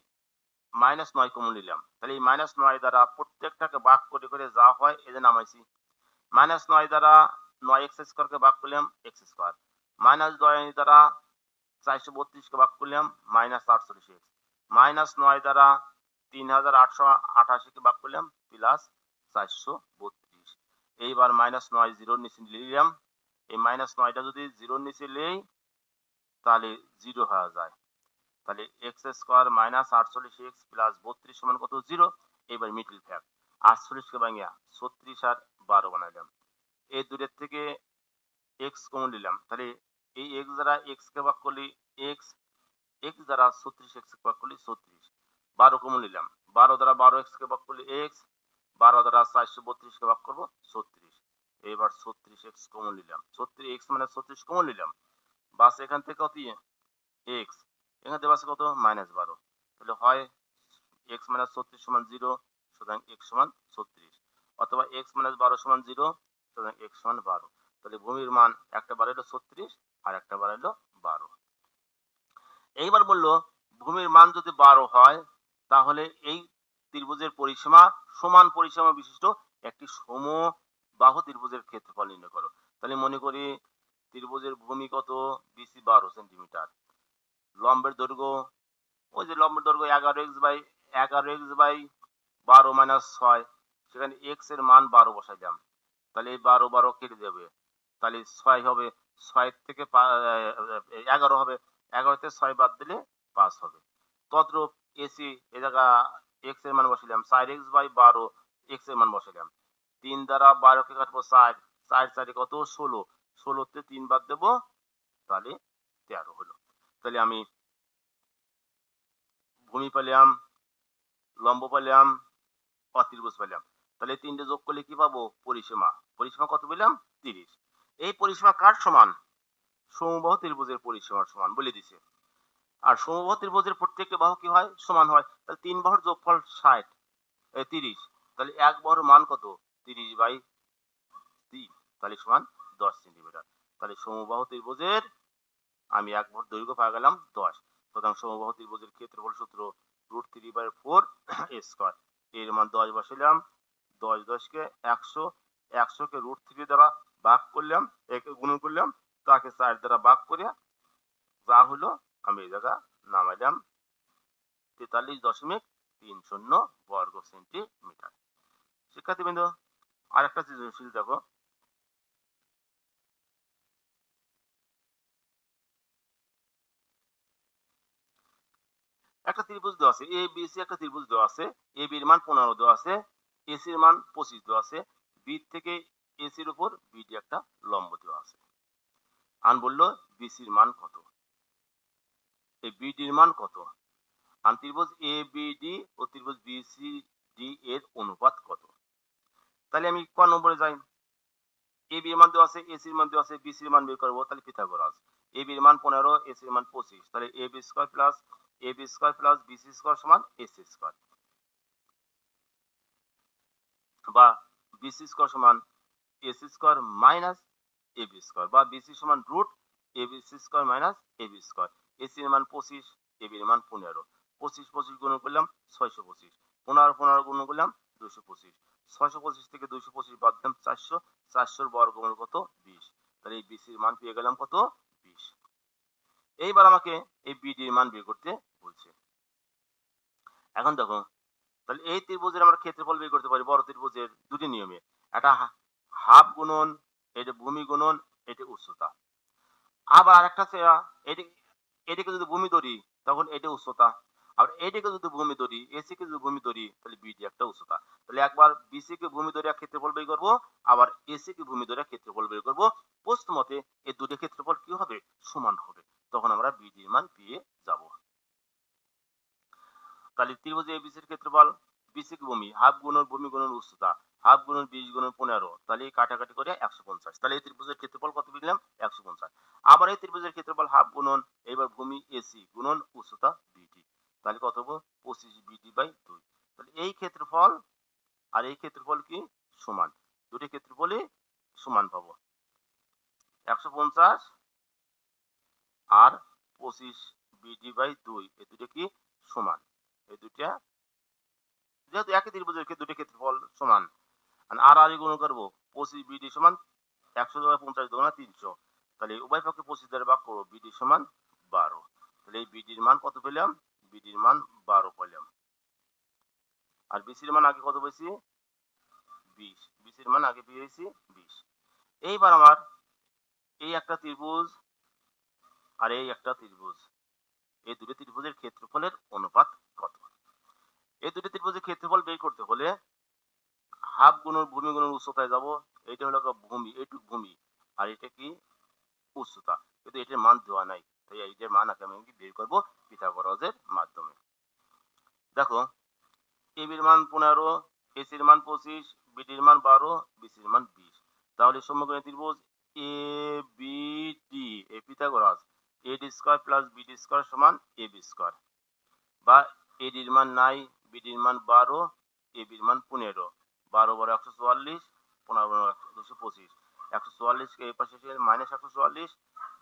Speaker 1: -9 কমন নিলাম, তাহলে এই -9 দ্বারা প্রত্যেকটাকে ভাগ করে করে যা হয় এই যে নামাইছি। -9 দ্বারা 9x² কে ভাগ করলাম x², -9 দ্বারা 432 কে ভাগ করলাম -48x, -9 দ্বারা 3888 কে ভাগ করলাম +432। এইবার -9 জিরোর নিচে নিলাম, এই -9টা যদি জিরোর নিচে নেই তাহলে 0 হয়ে যায়, তাহলে x² -48x + 32 সমান কত 0। এবার মিডল ফ্যাক্ট 48 কে ভাঙিয়া 36 আর 12 বানাইলাম, এই দুটোর থেকে x কমন নিলাম, তাহলে এই x দ্বারা x কে ভাগ করলে x, x দ্বারা 36x কে ভাগ করলে 36, 12 কমন নিলাম, 12 দ্বারা 12x কে ভাগ করলে x, 12 দ্বারা 432 কে ভাগ করব 36, এবার 36x কমন নিলাম, 36x মানে 36 কমন নিলাম, বাস এখান থেকে কত x, এখান থেকে বাস কত -12, তাহলে হয় x - 36 সমান 0, সুতরাং x সমান 36, অথবা x - 12 সমান 0, সুতরাং x সমান 12। তাহলে ভূমির মান একটা বার হলো 36 আর একটা বার হলো 12। এইবার বললো ভূমির মান যদি 12 হয় তাহলে এই ত্রিভুজের পরিসীমা সমান পরিসীমা বিশিষ্ট একটি সমবাহু ত্রিভুজের ক্ষেত্রফল নির্ণয় করো। তাহলে মনে করি ত্রিভুজের ভূমি কত BC 12 সেন্টিমিটার, লম্বের দৈর্ঘ্য ওই যে লম্বের দৈর্ঘ্য 11x বাই 12 - 6, সেখানে x এর মান 12 বসাইলাম, তাহলে এই 12 12 কেটে যাবে, তাহলে 6 হবে, 6 থেকে 11 হবে, 11 থেকে 6 বাদ দিলে 5 হবে। তদ্রূপ এসি এই জায়গা x এর মান বসাইলাম 4x বাই 12, x এর মান বসাইলাম, 3 দ্বারা 12 কে কাটবো 4, 4 4 কত 16, 16 তে 3 বাদ দেব, তাহলে 13 হলো। তাহলে আমি ভূমি পেলাম, লম্ব পেলাম, অতির্ভুজ পেলাম, তাহলে তিনটে যোগ করলে কি পাবো পরিসীমা, পরিসীমা কত পেলাম 30। এই পরিসীমা কার সমান, সমবাহু ত্রিভুজের পরিসীমার সমান বলে দিছে। আর সমবাহু ত্রিভুজের প্রত্যেকটা বাহু কি হয় সমান হয়, তাহলে 3 বাহুর যোগফল 30, তাহলে এক বাহুর মান কত 30/3, তাহলে সমান 10 সেন্টিমিটার। তাহলে সমবাহু ত্রিভুজের আমি এক বাহুর দৈর্ঘ্য পাওয়া গেলাম 10, সুতরাং সমবাহু ত্রিভুজের ক্ষেত্রফল সূত্র √3/4 স্কয়ার, এর মান 10 বসাইলাম, 10 10 কে 100, 100 কে √3 দ্বারা ভাগ করলাম, একে গুণ করলাম, তাকে 4 দ্বারা ভাগ করে যা হলো আমি এই জায়গা নামাইলাম 43.30 বর্গ সেন্টিমিটার। শিক্ষার্থীবৃন্দ, আরেকটা সৃজনশীল দেখো, একটা ত্রিভুজ দেওয়া আছে ABC, একটা ত্রিভুজ দেওয়া আছে, AB এর মান 15 দেওয়া আছে, AC এর মান 25 দেওয়া আছে, B থেকে AC এর উপর BD একটা লম্ব দেওয়া আছে। আন বললো BC এর মান কত, এই BD এর মান কত, আন ত্রিভুজ ABD ও ত্রিভুজ BCD এর অনুপাত কত। তাহলে আমি ক নম্বরে যাই, AB এর মান দেওয়া আছে, AC এর মান দেওয়া আছে, BC এর মান বের করব, তাহলে পিথাগোরাস, AB এর মান 15, AC এর মান 25, তাহলে AB square plus BC square সমান AC স্কয়ার, বা BC স্কয়ার সমান AC square minus AB square, বা BC সমান root ABC square minus AB square. AC এর মান 25, AB এর মান 15, 25 25 গুণ করলাম 625, 15 15 গুণ করলাম 225, 625 থেকে 225 বাদ দিলাম 400, 400 এর বর্গমূল কত 20, তাহলে এই BC এর মান পেয়ে গেলাম কত 20। এইবার আমাকে এই BD এর মান বের করতে বলছে। এখন দেখো, তাহলে এই ত্রিভুজের আমরা ক্ষেত্রফল বের করতে পারি বড় ত্রিভুজের দুটি নিয়মে, একটা হাফ গুণন, এটা ভূমি গুণন, এটা উচ্চতা। আবার আরেকটা আছে এটাকে যদি ভূমি ধরি তখন এটা উচ্চতা, আর এটাকে যদি ভূমি ধরি এসি কে যদি ভূমি ধরি তাহলে বিডি একটা উচ্চতা। তাহলে একবার বিসি কে ভূমি ধরে ক্ষেত্রফল বের করবো, আবার এসি কে ভূমি ধরে ক্ষেত্রফল বের করবো, প্রশ্ন মতে এই দুটো ক্ষেত্রফল কি হবে সমান হবে, তখন আমরা বিডি এর মান পেয়ে যাব। তাহলে ত্রিভুজ এবিসি এর ক্ষেত্রফল বিসি কি ভূমি, হাফ গুণন ভূমি গুণন উচ্চতা, হাফ গুণন 20 গুণন 15, তাহলে কাটাকাটি করে 150, তাহলে এই ত্রিভুজের ক্ষেত্রফল কত পেলাম 150। আবার এই ত্রিভুজের ক্ষেত্রফল হাফ গুণন উচ্চতা বিডি, তাহলে কত হবে 25 বিডি বাই 2। তাহলে এই ক্ষেত্রফল আর এই ক্ষেত্রফল কি সমান, দুটি ক্ষেত্রফলই সমান পাবো। 150 আর 25 বিডি বাই 2 এই দুটো কি সমান, এই দুটা যেহেতু একই ত্রিভুজের দুটি ক্ষেত্রফল সমান, আর গুণ করবো 25 বিডি সমান 100 দ্বারা 50 দুগুণা 300, তাহলে উভয় পক্ষে 25 দ্বারা ভাগ করবো, বিডি সমান 12। তাহলে এই বিডির মান কত পেলাম, বিডির মান 12 পেলাম। আর বিসির মান আগে কত পেয়েছি 20, বিসির মান আগে পেয়েছি 20। এইবার আমার এই একটা ত্রিভুজ আর এই একটা ত্রিভুজ, এই দুটো ত্রিভুজের ক্ষেত্রফলের অনুপাত কত। এই দুটো ত্রিভুজের ক্ষেত্রফল বের করতে হলে হাফ গুণন ভূমি গুণন উচ্চতায় যাব। এটা হলো ভূমি, এইটুক ভূমি, আর এটা কি উচ্চতা, কিন্তু এটার মান দেওয়া নাই, তাই এইটার মান আগে আমি বের করবো পিথাগোরাসের মাধ্যমে। দেখো এবির মান 15, এসির মান 25, বিডির মান 12, বিসির মান 20। তাহলে সমকোণী ত্রিভুজ এ বি ডি, এই পিথাগোরাস এডি স্কয়ার প্লাস বিডি স্কয়ার সমান এবি স্কয়ার, বা এডির মান নাই, বিডির মান 12, এবির মান 15, 12 12 144, 15 225, 144 কে এই পাশে এসে মাইনাস 144,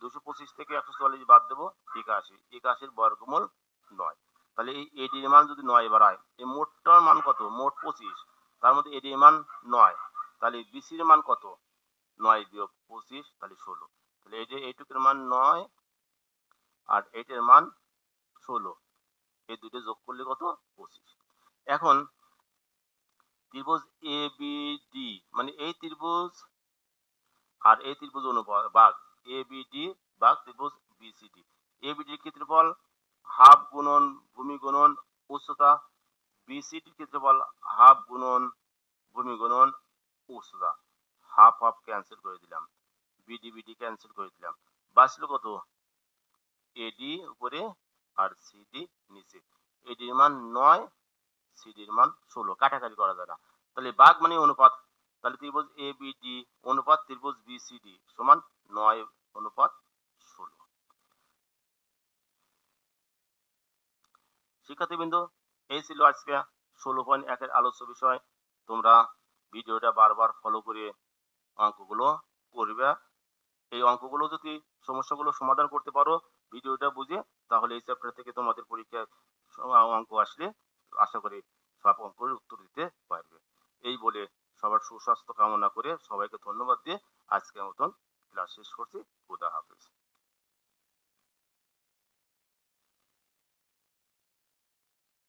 Speaker 1: 225 থেকে 144 বাদ দেবো 81, 81 বর্গমূল 9। তাহলে এই এডির মান যদি 9 বাড়ায়, এই মোটটার মান কত, মোট 25, তার মধ্যে এডির মান 9, তাহলে বিসির মান কত 9 বিয়োগ 25, তাহলে 16। তাহলে এই যে এইটুকুর মান 9 আর এইটার মান 16, এই দুটো যোগ করলে কত 25। এখন ত্রিভুজ এ বি ডি, মানে এই ত্রিভুজ আর এই ত্রিভুজ অনুপাত ভাগ এ বি ডি ভাগ ত্রিভুজ বিসিডি। এ বি ডির ক্ষেত্রফল হাফ গুণন ভূমি গুণন উচ্চতা, বিসিডির ক্ষেত্রফল হাফ গুণন ভূমি গুণন উচ্চতা। হাফ হাফ ক্যান্সেল করে দিলাম, বিডি বিডি ক্যান্সেল করে দিলাম, বাঁচলো কত এডি উপরে আর সিডি নিচে। এডির মান 9, সিডির মান 16, কাটাকাটি করা যায় না, তাহলে ভাগ মানে অনুপাত। তাহলে ত্রিভুজ এ বি ডি অনুপাত ত্রিভুজ বি সি ডি সমান 9 অনুপাত 16। শিক্ষার্থীবৃন্দ, এই ছিল আজকে 16.1 এর আলোচ্য বিষয়। তোমরা ভিডিওটা বারবার ফলো করে অঙ্কগুলো করবে। এই অঙ্কগুলো যদি সমস্যাগুলো সমাধান করতে পারো ভিডিওটা বুঝে, তাহলে এই চ্যাপ্টার থেকে তোমাদের পরীক্ষায় অঙ্ক আসলে আশা করি সব অঙ্কের উত্তর দিতে পারবে। এই বলে সবার সুস্বাস্থ্য কামনা করে সবাইকে ধন্যবাদ দিয়ে আজকের মতন ক্লাস শেষ করছি। খোদা হাফেজ।